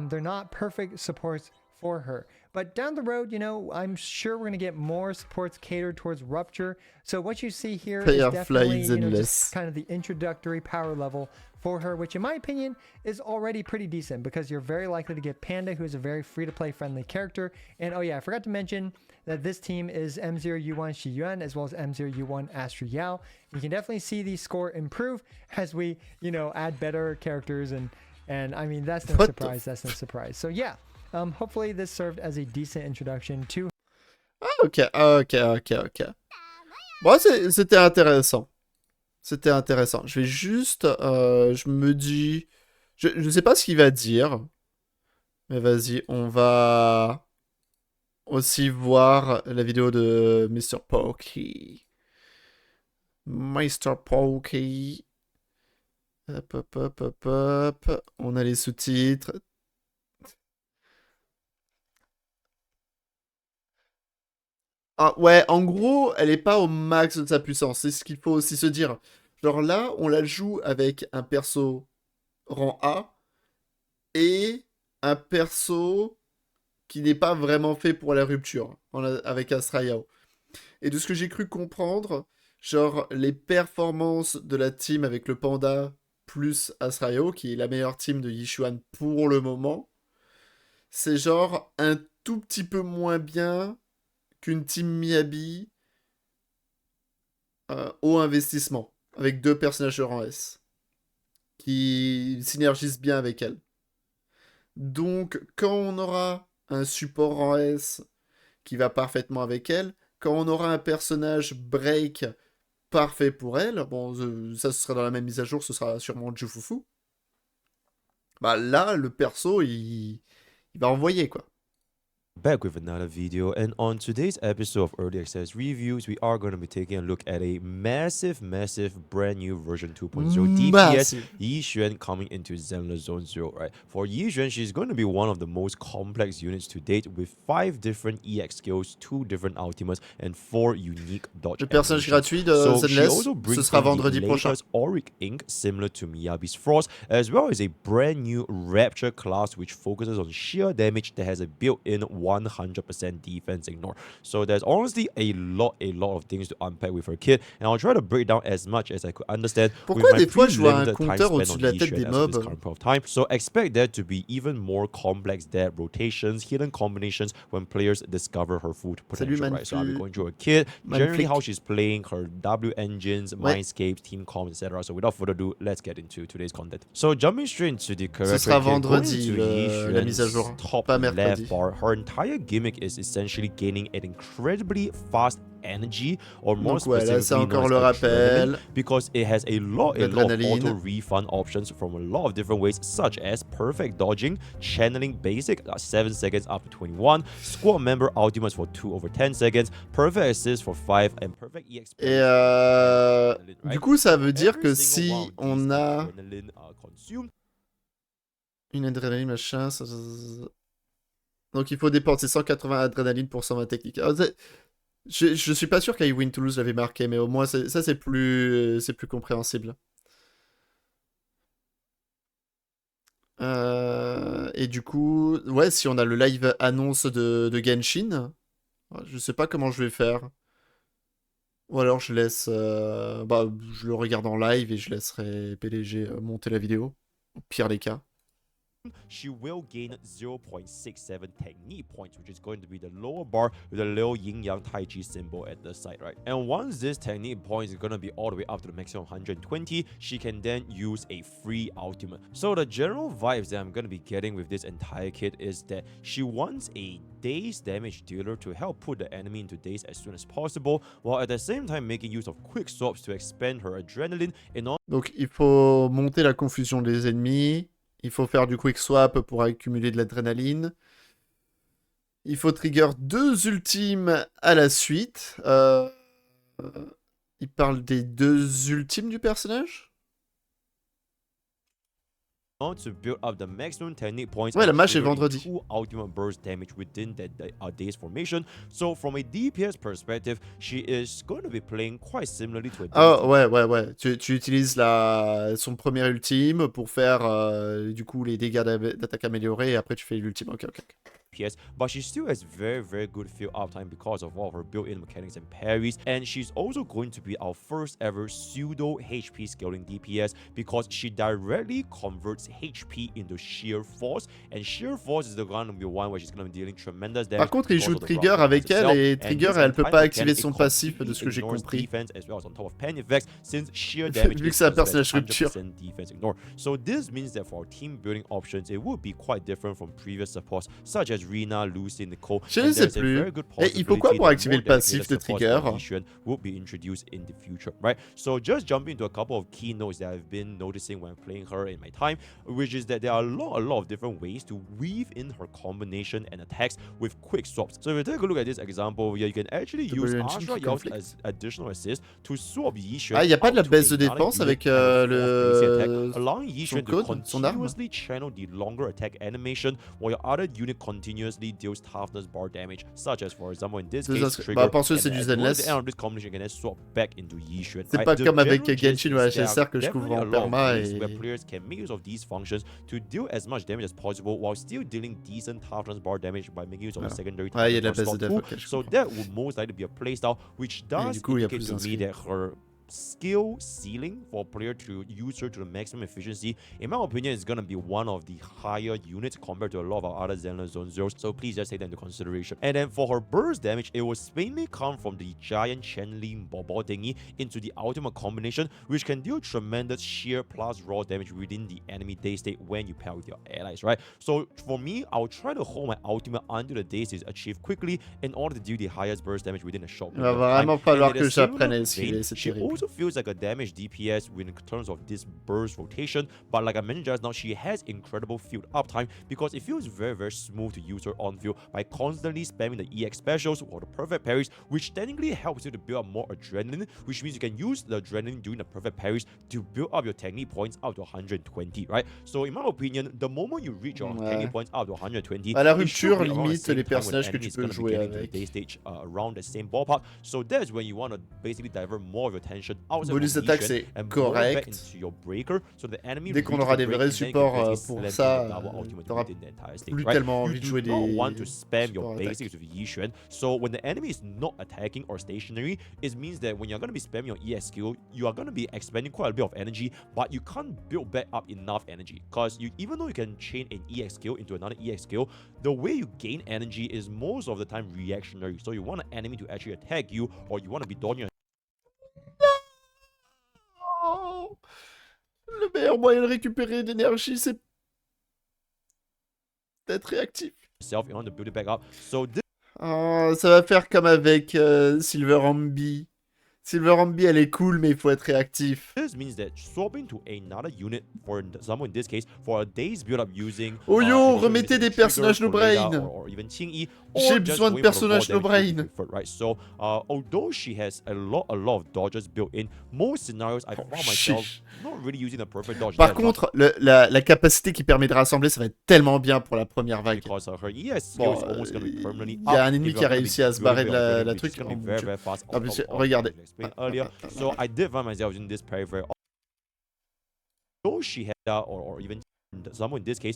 they're not perfect supports for her. But down the road, you know, I'm sure we're going to get more supports catered towards rupture. So what you see here is definitely, you know, just kind of the introductory power level for her, which in my opinion is already pretty decent, because you're very likely to get Panda, who is a very free-to-play friendly character. And oh yeah, I forgot to mention that this team is M0U1 Shiyuan as well as M0U1 Astro Yao. You can definitely see the score improve as we, you know, add better characters, and I mean, that's no surprise. So yeah. Hopefully this served as a decent introduction to.
Ok. Bon, c'était intéressant. Je vais juste, je me dis, je sais pas ce qu'il va dire, mais vas-y, on va aussi voir la vidéo de Mr. Pokey. Meister Pokey. Hop, hop, hop, hop, hop. On a les sous-titres. Ah, ouais, en gros, elle est pas au max de sa puissance. C'est ce qu'il faut aussi se dire. Genre là, on la joue avec un perso rang A et un perso qui n'est pas vraiment fait pour la rupture avec Astrayao. Et de ce que j'ai cru comprendre, genre les performances de la team avec le panda plus Astrayao, qui est la meilleure team de Yixuan pour le moment, c'est genre un tout petit peu moins bien qu'une team Miyabi au investissement, avec deux personnages en S, qui synergisent bien avec elle. Donc, quand on aura un support en S qui va parfaitement avec elle, quand on aura un personnage break parfait pour elle, bon, ça ce sera dans la même mise à jour, ce sera sûrement Jufufu, bah là, le perso, il va envoyer, quoi.
Back with another video, and on today's episode of Early Access Reviews, we are going to be taking a look at a massive brand new version 2.0 DPS
Massive.
Yixuan coming into Zenless Zone Zero, right? For Yixuan, she's going to be one of the most complex units to date with 5 different EX skills, 2 different ultimates, and 4 unique dodge
Le personnage
animations.
gratuit de
So she
Zenless,
also
ce
brings
sera
in the
vendredi prochain.
latest Auric Ink, similar to Miyabi's Frost, as well as a brand new Rapture class which focuses on sheer damage that has a built-in 100% defense ignore. So there's honestly a lot of things to unpack with her kit, and I'll try to break down as much as I could understand.
Pourquoi
with
des
my
fois je vois un
limited time
compteur
spent
au-dessus
on
de la tête
Yixuan
des
as of this
mobs?
current point of time. So expect there to be even more complex dead rotations, hidden combinations when players discover her full potential, right? So I'll be going through her kit, generally how she's playing, her W engines,
Ouais.
mindscapes, team comms, etc. So without further ado, let's get into today's content. So jumping straight into the
Ce
character
sera
kit, going
vendredi,
into
la mise à jour,
Yixuan's top
pas
left
mercredi.
bar, her entire gimmick is essentially gaining an incredibly fast energy, or more
Donc ouais, là c'est
specifically known
encore
as
le
adrenaline,
rappel.
because it has a lot of
L'adrénaline.
auto refund options from a lot of different ways, such as perfect dodging, channeling basic 7 seconds up to 21, squad member ultimates for 2 over 10 seconds, perfect assist for 5, and perfect EX.
Et du coup, ça veut dire que si on a une adrénaline machin, donc il faut dépenser 180 adrénaline pour 120 techniques. Alors, je suis pas sûr qu'Iwin Toulouse l'avait marqué, mais au moins ça c'est plus compréhensible. Et du coup, ouais, si on a le live annonce de Genshin, je sais pas comment je vais faire. Ou alors je laisse, je le regarde en live et je laisserai PDG monter la vidéo. Au pire des cas.
She will gain 0.67 technique points, which is going to be the lower bar with a little yin yang tai chi symbol at the side, right? And once this technique points is going to be all the way up to the maximum 120, she can then use a free ultimate. So the general vibes that I'm going to be getting with this entire kit is that she wants a daze damage dealer to help put the enemy into daze as soon as possible, while at the same time making use of quick swaps to expand her adrenaline in order.
Donc il faut monter la confusion des ennemis. Il faut faire du quick swap pour accumuler de l'adrénaline. Il faut trigger 2 ultimes à la suite. Il parle des 2 ultimes du personnage?
To build up the maximum technique points.
Ouais, la match est vendredi.
2 ultimate burst damage within that daze formation. So from a DPS perspective, she is going to be playing quite similarly to a.
Ah ouais. Tu utilises son premier ultime pour faire du coup les dégâts d'attaque améliorés et après tu fais l'ultime. Ok.
DPS, but she still has very good field uptime because of all of her built-in mechanics and parries, and she's also going to be our first ever pseudo HP scaling DPS because she directly converts HP into sheer force, and sheer force is going to be one where she's going to be dealing tremendous damage.
Par contre, il joue Trigger avec elle et Trigger elle peut pas activer son passif de ce que j'ai compris. Vu que c'est un personnage rupture.
So this means that for our team building options, it would be quite different from previous supports such as Rina, Lucy, Nicole.
Je ne sais plus. Et il faut quoi pour activer le passif de Trigger?
Will be introduced in the future, right? So just jumping into a couple of key notes that I've been noticing when playing her in my time. which is that there are a lot of different ways to weave in her combination and attacks with quick swaps. So if you take a look at this example here, you can actually use Astra Yao's as additional assist to swap Yixuan.
Ah, il n'y a pas de la
out to
baisse de
another
dépense
unit
avec
and a fourth basic attack,
le...
allowing
son
Yixuan to
code, son arme.
continuously channel the longer attack animation while your other unit continuously deals toughness bar damage, such as for example in this case Trigger.
Bah, parce que
and
c'est du
at the
Zenless.
end of this combination, you can then swap back into Yixuan.
C'est
right?
pas
The
comme avec
general gist
Genshin ou
is there are
HSR que je couvre
definitely a
en
lot of
perma
ways
et...
where players can make use of these functions to deal as much damage as possible while still dealing decent toughness bar damage by making use of a secondary
Ouais, il y a de la
toughness
baisse de
slot
def,
too.
ok, je
So
comprends.
that would most likely be a playstyle which does
du coup, il y a
indicate
plus
to me
d'inscrits.
that her skill ceiling for a player to use her to the maximum efficiency, in my opinion, is going to be one of the higher units compared to a lot of our other Zenless Zone Zeros. So please just take that into consideration. And then for her burst damage, it will mainly come from the giant channeling Bobo thingy into the ultimate combination, which can deal tremendous sheer plus raw damage within the enemy day state when you pair with your allies, right? So for me, I'll try to hold my ultimate until the day state is achieved quickly in order to deal the highest burst damage within a short
Il
period
va
of time.
vraiment
And
falloir
in a
que
similar
j'apprenne à
vein,
esquiver, c'est
she
terrible.
also feels like a damage DPS in terms of this burst rotation, but like I mentioned just now, she has incredible field uptime because it feels very smooth to use her on field by constantly spamming the EX specials or the perfect parries, which technically helps you to build up more adrenaline, which means you can use the adrenaline during the perfect parries to build up your technique points up to 120, right? So in my opinion, the moment you reach your technique points up to 120,
à la
it should
rupture
be around the
limite
same
les
time when
personnages que
enemy
tu
is
peux
gonna be
jouer
getting to the
avec.
day stage around the same ballpark. So that's when you want to basically divert more of your attention outside
Bonus
of
d'attaque,
Yixuan
c'est
and blow back
correct.
into your breaker so the enemy
Dès qu'on
reaches
aura
the
des
break
vrais
and then you can
supports
basically
pour
slam in
ça,
the double ultimate
t'auras
within the entire stage,
plus
right?
tellement
You
envie de
do
jouer
not want
des
to spam your
supports
basics with Yixuan. So when the enemy is not attacking or stationary, it means that when you're going to be spamming your EX skill, you are going to be expending quite a bit of energy, but you can't build back up enough energy because you, even though you can chain an EX skill into another EX skill, the way you gain energy is most of the time reactionary. So you want an enemy to actually attack you, or you want to be dodging
Oh, le meilleur moyen de récupérer de l'énergie, c'est d'être réactif.
yourself in order to build it back up. So this
Oh, ça va faire comme avec Silver Ambi. Silver Ambi, elle est cool, mais il faut être réactif.
means that swapping to another unit, for example in this case, for a day's build up using
Oh yo,
additional
remettez
units
des
like Trigger,
personnages no
Coleda,
brain.
or even Qingyi,
J'ai
or just
besoin de
going for the raw
personnages no
damage would be
brain.
preferred, right? So although she has a lot of dodges built in, most scenarios I found myself
chiche.
not really using the perfect dodge
Par
that much
contre, la capacité qui permet de rassembler, ça va être tellement bien pour la première vague.
because her ES skill
Bon,
is almost going to be permanently
il y a
up
un ennemi
if
qui
you're
a
gonna be
réussi à se
building
barrer de
your
la
upgrading, which
truc.
is going to
Oh
be
mon Dieu.
very fast
Ah,
on
monsieur,
top of all
regardez.
I explained earlier. So I did find myself using this very though she had or even someone in this case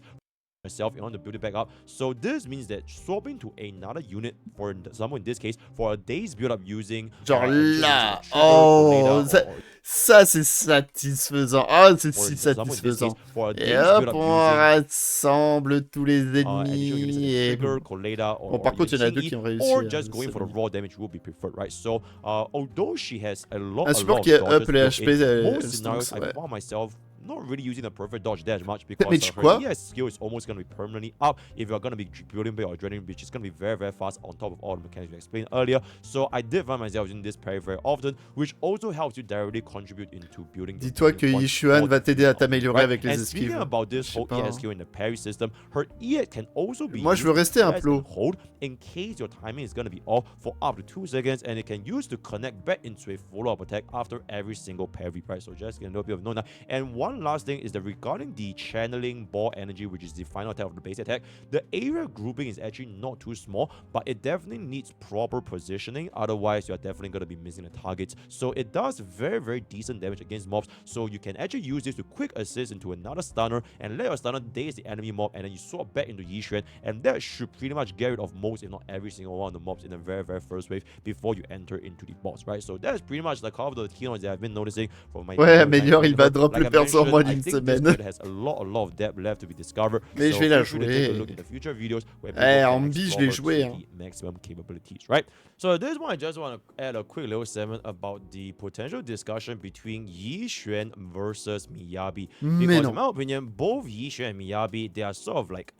herself in order to build it back up. So this means that swapping to another unit, for example in this case, for a day's build up using
Genre là,
Trigger,
oh,
Coleda,
ça c'est satisfaisant. Ah, c'est
or
si
example in this case,
satisfaisant.
for a
Et
day's build
hop,
up
on
using
rassemble tous les
additional units
ennemis
like
et...
Trigger, Coleda,
Bon, par contre, il y en a deux qui ont réussi
or
à
just going for the
s'éloigner.
raw damage will be preferred, right? So although she has a lot
Un support
of
qui est
dodges
up les
built
HP,
in, most
elle
scenarios
stunk,
I
ouais.
found myself not really using the perfect dodge that much because
Mais tu
her
quoi?
ES skill is almost going to be permanently up if you're going to be building by your adrenaline, which is going to be very fast on top of all the mechanics we explained earlier. So I did find myself using this very often, which also helps you directly contribute into building.
Dis-toi que Yixuan va t'aider à t'améliorer avec les
And speaking
esquives.
about this
Je sais
whole
pas.
ES skill in the parry system, her ES can also be
Moi, je veux
used
rester
to
un
press
plot.
and hold in case your timing is going to be off for up to 2 seconds, and it can use to connect back into a follow-up attack after every single parry, right? So just get a little bit of note now. And one last thing is that regarding the channeling ball energy, which is the final attack of the base attack, the area grouping is actually not too small, but it definitely needs proper positioning, otherwise you're definitely going to be missing the targets. So it does very decent damage against mobs, so you can actually use this to quick assist into another stunner and let your stunner daze the enemy mob, and then you swap back into Yixuan, and that should pretty much get rid of most, if not every single one of the mobs in the very first wave before you enter into the boss, right? So that's pretty much like all of the keynotes that I've been noticing from my
Ouais, améliore, il va drop
like
le
I
perso en
mentioned,
moins
I
d'une
think this
semaine.
build has a lot of depth left to be discovered.
Mais
so
je vais la
feel free to take a
jouer.
look in the future videos where
Eh,
people can
Ambi, je
explore
l'ai
her
joué,
to
hein.
the maximum capabilities, right? So this one, I just want to add a quick little segment about the potential discussion between Yixuan versus Miyabi.
Mais
Because
non.
in my opinion, both Yixuan and Miyabi, they are sort of like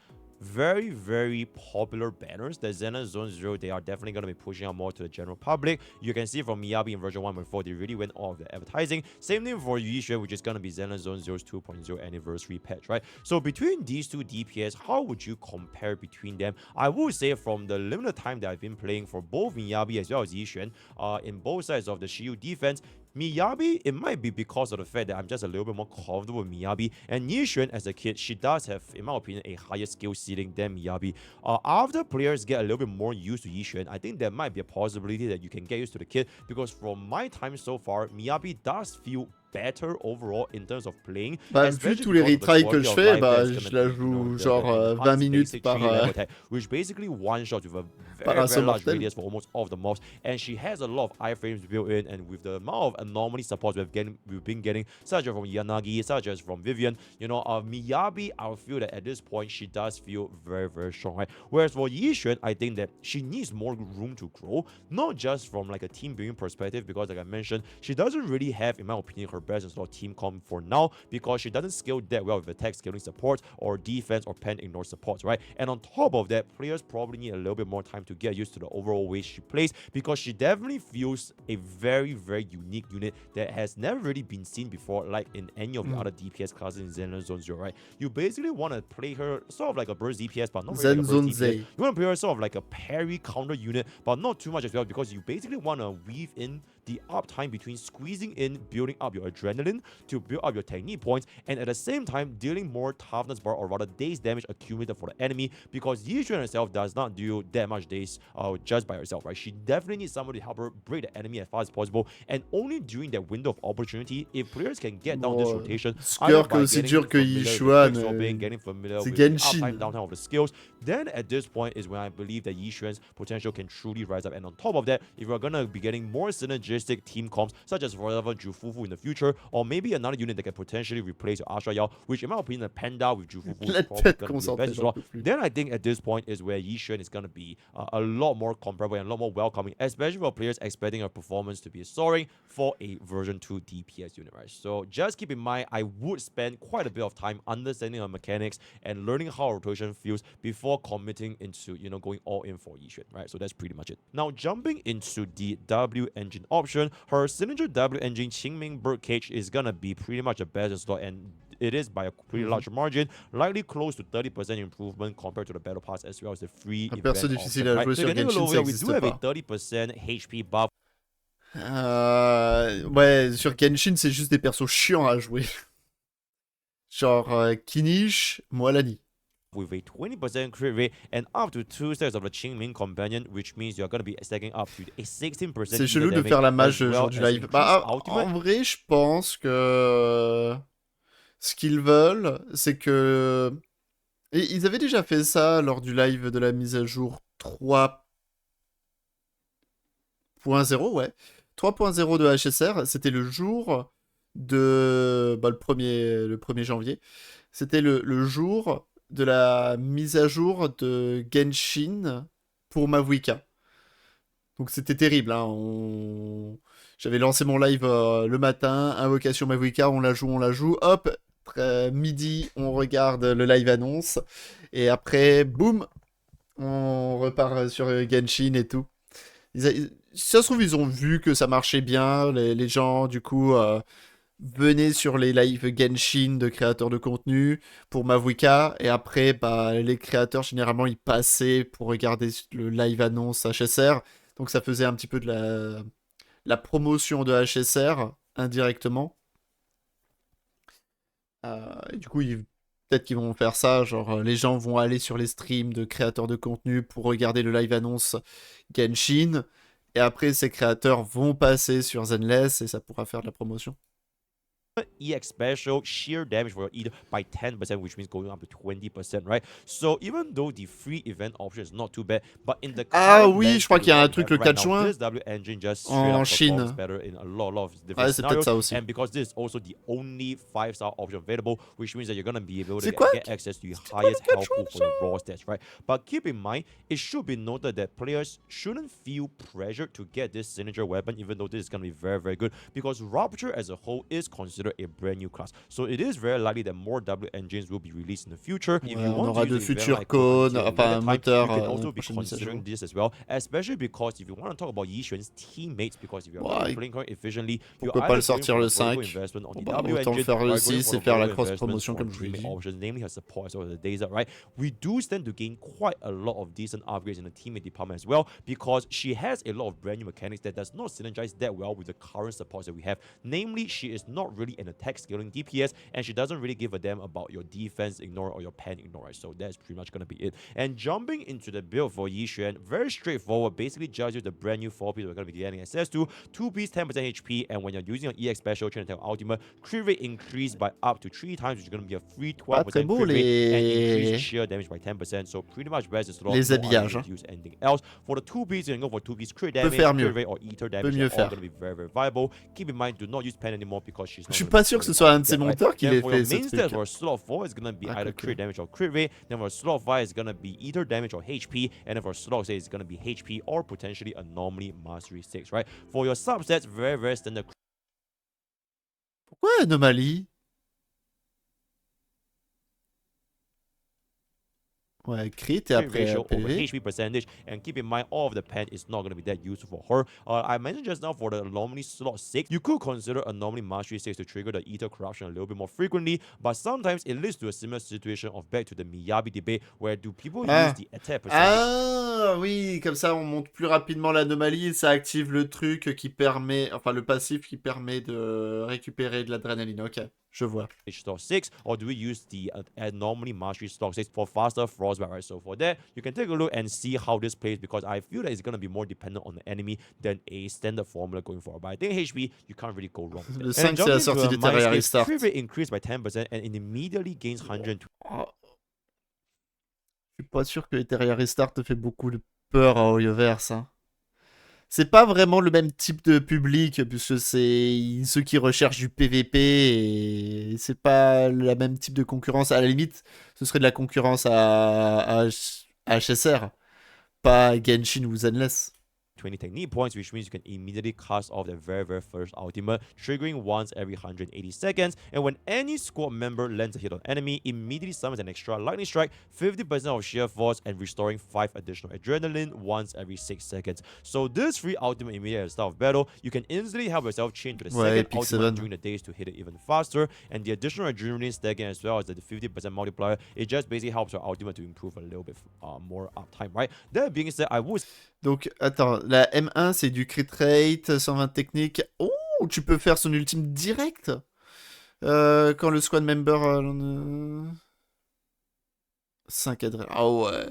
very, very popular banners that Zenless Zone Zero, they are definitely going to be pushing out more to the general public. You can see from Miyabi in version 1.4, they really went all of the advertising. Same thing for Yixuan, which is going to be Zenless Zone Zero's 2.0 anniversary patch, right? So between these two DPS, how would you compare between them? I would say from the limited time that I've been playing for both Miyabi as well as Yixuan, in both sides of the shield defense, Miyabi, it might be because of the fact that I'm just a little bit more comfortable with Miyabi. And Yixuan, as a kid, she does have, in my opinion, a higher skill ceiling than Miyabi. After players get a little bit more used to Yixuan, I think there might be a possibility that you can get used to the kid. Because from my time so far, Miyabi does feel better overall in terms of playing.
Bah, vu tous les retries que je fais, bah, je la joue genre 20 minutes par,
which basically one shot with a
par
very, very large
mortel.
radius for almost all of the mobs. And she has a lot of iframes built in, and with the amount of anomaly supports we've been getting, such as from Yanagi, such as from Vivian, you know, Miyabi, I feel that at this point she does feel very, very strong, right? Whereas for Yixuan, I think that she needs more room to grow, not just from like a team building perspective, because like I mentioned, she doesn't really have, in my opinion, her best in slot team comp for now, because she doesn't scale that well with attack scaling support or defense or pen ignore supports, right? And on top of that, players probably need a little bit more time to get used to the overall way she plays, because she definitely feels a very, very unique unit that has never really been seen before, like in any of the other DPS classes in Zenless Zone Zero, right? You basically want to play her sort of like a burst DPS, but not really like a burst DPS. You want to play her sort of like a parry counter unit, but not too much as well, because you basically want to weave in the uptime between squeezing in, building up your adrenaline to build up your technique points, and at the same time dealing more toughness bar or rather daze damage accumulated for the enemy, because Yixuan herself does not do that much daze just by herself, right? She definitely needs somebody to help her break the enemy as fast as possible, and only during that window of opportunity, if players can get down this rotation,
Score que aussi dur que Yixuan,
getting familiar with
c'est
the uptime,
Genshin.
downtime of the skills, then at this point is when I believe that Yixuan's potential can truly rise up. And on top of that, if you're gonna be getting more synergistic team comps, such as for example Jufufu in the future, or maybe another unit that can potentially replace your Asha Yao, which in my opinion, the Panda with Jufufu is probably gonna be the best as well. Then I think at this point is where Yixuan is gonna be a lot more comparable and a lot more welcoming, especially for players expecting a performance to be soaring for a version 2 DPS unit, right? So just keep in mind, I would spend quite a bit of time understanding her mechanics and learning how rotation feels before committing into, you know, going all in for Yixuan, right? So that's pretty much it. Now jumping into the W engine option, her signature W engine Qingming Birdcage is gonna be pretty much a best in slot, and it is by a pretty large margin, likely close to 30% improvement compared to the battle pass as well as the free event
perso difficile à
option,
jouer
right? So
sur
you can take a
Genshin,
look
ça
over, we
existe
do have a
pas.
30% HP buff.
Ouais, sur Genshin, c'est juste des persos chiants à jouer. Genre Kinish, Moalani.
With a 20% crit rate and up to 2 stacks of the Qingming Companion, which means you're going to be stacking up to a 16%.
C'est chelou de faire la mage le jour du live. Bah, en vrai, je pense que ce qu'ils veulent, c'est que... Et ils avaient déjà fait ça lors du live de la mise à jour 3.0, ouais. 3.0 de HSR, c'était le jour de... Bah, le 1er janvier. C'était le jour de la mise à jour de Genshin pour Mavuika. Donc c'était terrible, hein. J'avais lancé mon live le matin, invocation Mavuika, on la joue, hop, midi, on regarde le live annonce, et après, boum, on repart sur Genshin et tout. Si ça se trouve, ils ont vu que ça marchait bien, les gens, du coup... venez sur les lives Genshin de créateurs de contenu pour Mavuika, et après bah, les créateurs généralement ils passaient pour regarder le live annonce HSR, donc ça faisait un petit peu de la promotion de HSR indirectement. Et du coup peut-être qu'ils vont faire ça, genre les gens vont aller sur les streams de créateurs de contenu pour regarder le live annonce Genshin, et après ces créateurs vont passer sur Zenless et ça pourra faire de la promotion.
EX special sheer damage for either by 10%, which means going up to 20%, right? So even though the free event option is not too bad, but in the
oui, je crois qu'il y a un truc le 4 juin
this W engine just
en Chine.
better in a lot of different
c'est peut-être ça aussi.
and because this is also the only 5-star option available, which means that you're gonna be able to get access to the highest health pool for the raw stats, right? But keep in mind, it should be noted that players shouldn't feel pressured to get this signature weapon, even though this is gonna be very, very good, because Rupture as a whole is considered considered a brand new class. So it is very likely that more W engines will be released in the future. If
Ouais,
you
on
want
aura
to
de
use a very
futurs
like
cônes,
until
enfin
later
un
time,
moteur
you can also be
prochaine mise à jour.
considering this as well, especially because if you want to talk about Yixuan's teammates, because if you're
Ouais,
playing quite efficiently, you're
pourquoi pas
either
le
going
sortir
for
le
a vertical
5?
investment on
Bon
the
bah
W
autant le
engine,
faire
or
le
you're going
6
for
et
a
faire la
vertical
cross
investment
promotion
for
comme je vous l'ai
teammate
dit.
options, namely her support as well as the days up, right? We do stand to gain quite a lot of decent upgrades in the teammate department as well, because she has a lot of brand new mechanics that does not synergize that well with the current supports that we have. Namely, she is not really an attack scaling DPS, and she doesn't really give a damn about your defense ignore or your pen ignore, right? So that's pretty much gonna be it. And jumping into the build for Yixuan, very straightforward. Basically, just use the brand new 4-piece we're gonna be getting access to. 2-piece 10% HP, and when you're using your EX special chain attack ultimate, crit rate increased by up to 3 times, which is gonna be a free
Pas très
12%
beau
crit rate, and increased
les
sheer damage by 10%. So pretty much best is lost. No
habillages.
argument
Hein.
to use anything else. For the 2-piece, you can go for 2-piece crit
Peut
damage,
faire
crit
mieux.
rate, or ether
Peut
damage.
mieux
They're all
faire.
gonna be very, very viable. Keep in mind, do not use pen anymore because she's
Je
not
suis
gonna
pas
be
sûr que ce
scaling
soit
up
un de ces
that, right?
monteurs qui
Then
ait
for your
fait ce
main stat
truc.
for slot 4 is gonna be
Ah,
either
quoique.
crit damage or crit rate. Then for slot 5 is gonna be either damage or HP, and then for slot 6 it's gonna be HP or potentially anomaly mastery 6, right? For your subsets, very, very standard.
Pourquoi anomalie? Ouais, crit et
Crit
après
ratio over
PV.
HP percentage, and keep in mind all of the pen is not going to be that useful for her. I mentioned just now for the anomaly slot 6, you could consider anomaly mastery 6 to trigger the ether corruption a little bit more frequently, but sometimes it leads to a similar situation of back to the Miyabi debate, where do people use
Ah.
the attack percentage?
Ah oui, comme ça on monte plus rapidement l'anomalie et ça active le truc qui permet, enfin le passif qui permet de récupérer de l'adrénaline. Ok, je vois.
Slot 6, or do we use the anomaly mastery slot 6 for faster frostbite, right? So for that, you can take a look and see how this plays, because I feel that it's going to be more dependent on the enemy than a standard formula going forward. But I think HP, you can't really go wrong with
Le
that. And
5 c'est la
jumping
sortie
into
du
a
Terraria
mindscape,
Restart.
crit rate increased by 10% and it immediately gains 120.
Oh. Je suis pas sûr que les Terraria Restart te fait beaucoup de peur à Hoyoverse. Hein. C'est pas vraiment le même type de public, puisque c'est ceux qui recherchent du PVP et c'est pas le même type de concurrence. À la limite, ce serait de la concurrence à HSR, pas Genshin ou Zenless.
20 technique points, which means you can immediately cast off the very, very first ultimate, triggering once every 180 seconds. And when any squad member lands a hit on enemy, immediately summons an extra lightning strike, 50% of sheer force, and restoring 5 additional adrenaline once every 6 seconds. So this free ultimate immediately at the start of battle, you can instantly help yourself change to the second ultimate
7.
during the days to hit it even faster. And the additional adrenaline stacking as well as the 50% multiplier, it just basically helps your ultimate to improve a little bit more uptime, right? That being said, I would...
Donc, attends, la M1, c'est du crit rate, 120 techniques. Oh, tu peux faire son ultime direct quand le squad member... 5 adresse. Ah ouais.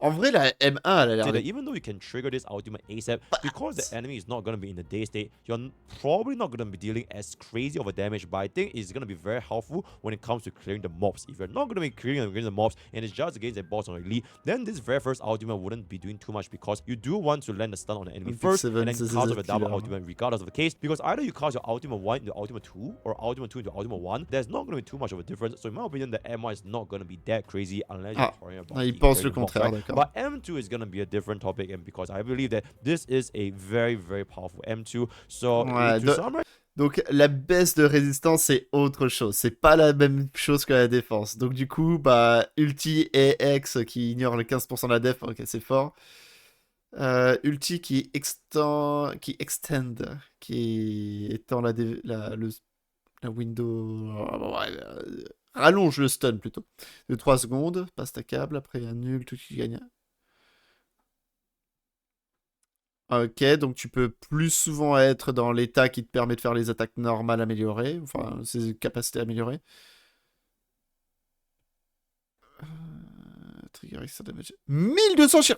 En vrai, la M1, elle a l'air d'être...
Even though you can trigger this ultimate ASAP, because the enemy is not going to be in the day state, you're probably not going to be dealing as crazy of a damage, but I think it's going to be very helpful when it comes to clearing the mobs. If you're not going to be clearing against the mobs and it's just against a boss on elite, then this very first ultimate wouldn't be doing too much, because you do want to land the stun on the enemy first and then cast off a double ultimate regardless of the case, because either you cast your ultimate 1 into ultimate 2 or ultimate 2 into ultimate 1, there's not going to be too much of a difference. So in my opinion, the M1 is not going to be that crazy unless you're talking about
il pense le contraire,
right? But M2 is going to be a different topic, and because I believe that this is a very, very powerful M2. So to summarize,
donc la baisse de résistance c'est autre chose, c'est pas la même chose que la défense. Donc du coup, bah ulti et X qui ignore le 15% de la def, ok c'est fort. Ulti qui extend, qui étend la window, rallonge le stun plutôt. De 3 secondes, pas stackable, après un nul, tout qui gagne. Ok, donc tu peux plus souvent être dans l'état qui te permet de faire les attaques normales améliorées, enfin ses capacités améliorées. Trigger extra damage. 1200 chère.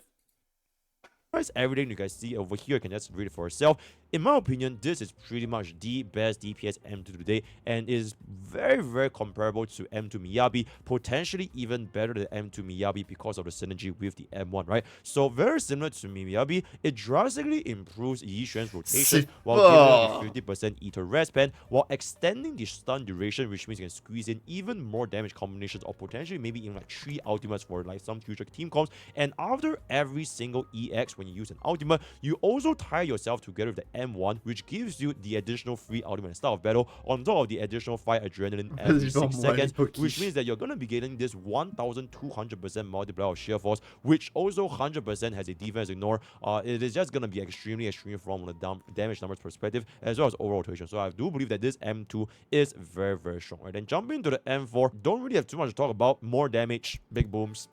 everything you guys see over here, you can just read it for yourself. In my opinion, this is pretty much the best DPS M2 today, and is very, very comparable to M2 Miyabi, potentially even better than M2 Miyabi because of the synergy with the M1, right? So very similar to Miyabi, it drastically improves Yixuan's rotation while giving it a 50% ether rest pen, while extending the stun duration, which means you can squeeze in even more damage combinations, or potentially maybe even like 3 ultimates for like some future team comps. And after every single EX, when you use an ultimate, you also tie yourself together with the M1, which gives you the additional 3 ultimate at the start of battle, on top of the additional 5 adrenaline every 6 seconds, which means that you're going to be getting this 1200% multiplier of sheer force, which also 100% has a defense ignore. It is just going to be extremely from the damage numbers perspective, as well as overall rotation. So I do believe that this M2 is very, very strong. Right, then jumping into the M4, don't really have too much to talk about. More damage, big booms.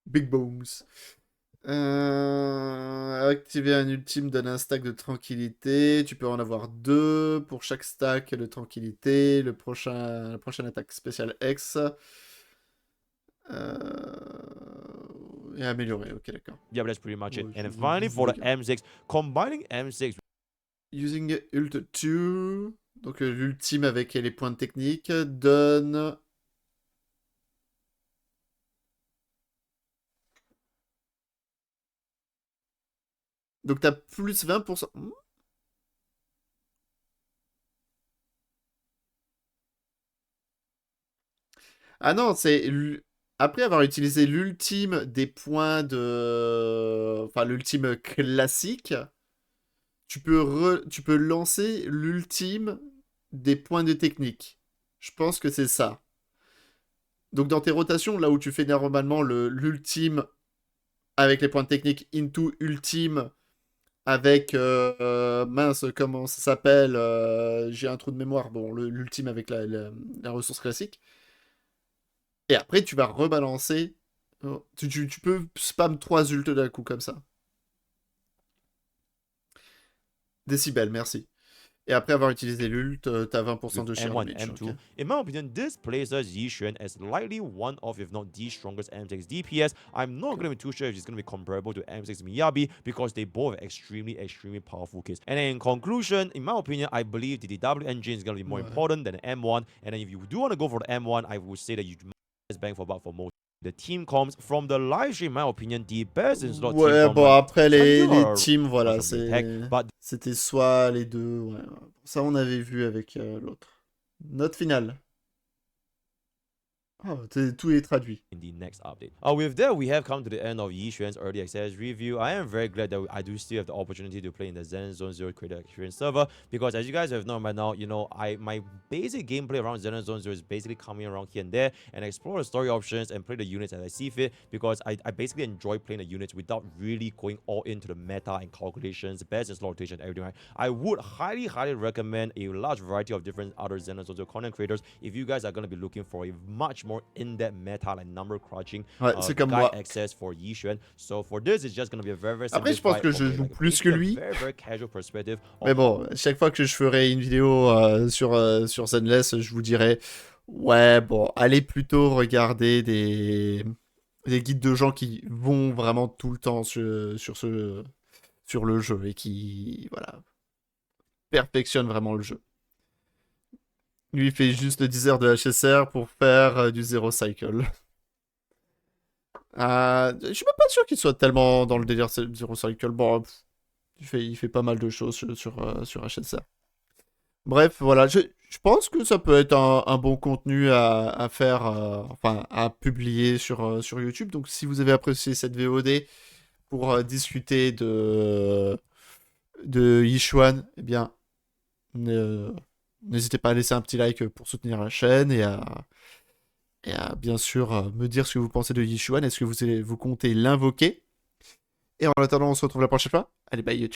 Big booms. Activer un ultime donne un stack de tranquillité. Tu peux en avoir 2 pour chaque stack de tranquillité. La prochaine attaque spéciale X. Et améliorer, ok, d'accord.
Yeah, but that's pretty much it.
Ouais,
And then
je-
finally,
je
for the
regarde.
M6, combining M6
Using Ult 2. Donc l'ultime avec les points de technique donne. Donc t'as plus 20%. Ah non, c'est après avoir utilisé l'ultime des points de. Enfin, l'ultime classique, tu peux lancer l'ultime des points de technique. Je pense que c'est ça. Donc dans tes rotations, là où tu fais normalement l'ultime avec les points de technique into ultime avec mince, comment ça s'appelle, j'ai un trou de mémoire. Bon, l'ultime avec la ressource classique. Et après, tu vas rebalancer. Tu peux spam 3 ults d'un coup comme ça. Décibel, merci. Et après avoir utilisé l'ult, t'as 20% de
with
sheer
M1,
damage.
M2.
Ok.
In my opinion, this places Yixuan as likely one of, if not the strongest M6 DPS. I'm not going to be too sure if it's going to be comparable to M6 Miyabi because they both have extremely powerful kits. And in conclusion, in my opinion, I believe the DW engine is going to be more
Ouais.
important than the M1. And then if you do want to go for the M1, I would say that you must bang for buck for most. The team comms from the live stream, in my opinion, the best in slot team
Ouais,
from
bon,
like
après les
Chandler
teams, voilà,
from the attack, but
c'était soit les deux. Ouais. Ça, on avait vu avec l'autre. Note finale. Oh, tout est traduit.
in the next update. With that, we have come to the end of Yixuan's early access review. I am very glad that I do still have the opportunity to play in the Zenless Zone Zero creator experience server because, as you guys have known by now, my basic gameplay around Zenless Zone Zero is basically coming around here and there and explore the story options and play the units as I see fit because I basically enjoy playing the units without really going all into the meta and calculations, best and slow rotation, everything. Right? I would highly recommend a large variety of different other Zenless Zone Zero content creators if you guys are going to be looking for a much more in-depth meta like number crouching
Ouais, c'est comme
guide
moi.
access for Yixuan. So for this, it's just going to be a very
Après, je pense
simplified
que
from
je
a,
joue
like,
plus que lui.
very casual perspective.
Mais bon, chaque fois que je ferai une vidéo sur Zenless, je vous dirai, ouais, bon, allez plutôt regarder des guides de gens qui vont vraiment tout le temps sur le jeu et qui, voilà, perfectionnent vraiment le jeu. Lui, il fait juste 10 heures de HSR pour faire du Zero Cycle. Je suis même pas sûr qu'il soit tellement dans le délire Zero Cycle. Bon, il fait pas mal de choses sur HSR. Bref, voilà, je pense que ça peut être un bon contenu à faire, enfin, à publier sur YouTube. Donc, si vous avez apprécié cette VOD pour discuter de Yixuan, eh bien, n'hésitez pas à laisser un petit like pour soutenir la chaîne et à bien sûr me dire ce que vous pensez de Yixuan. Est-ce que vous comptez l'invoquer? Et en attendant, on se retrouve la prochaine fois. Allez, bye YouTube.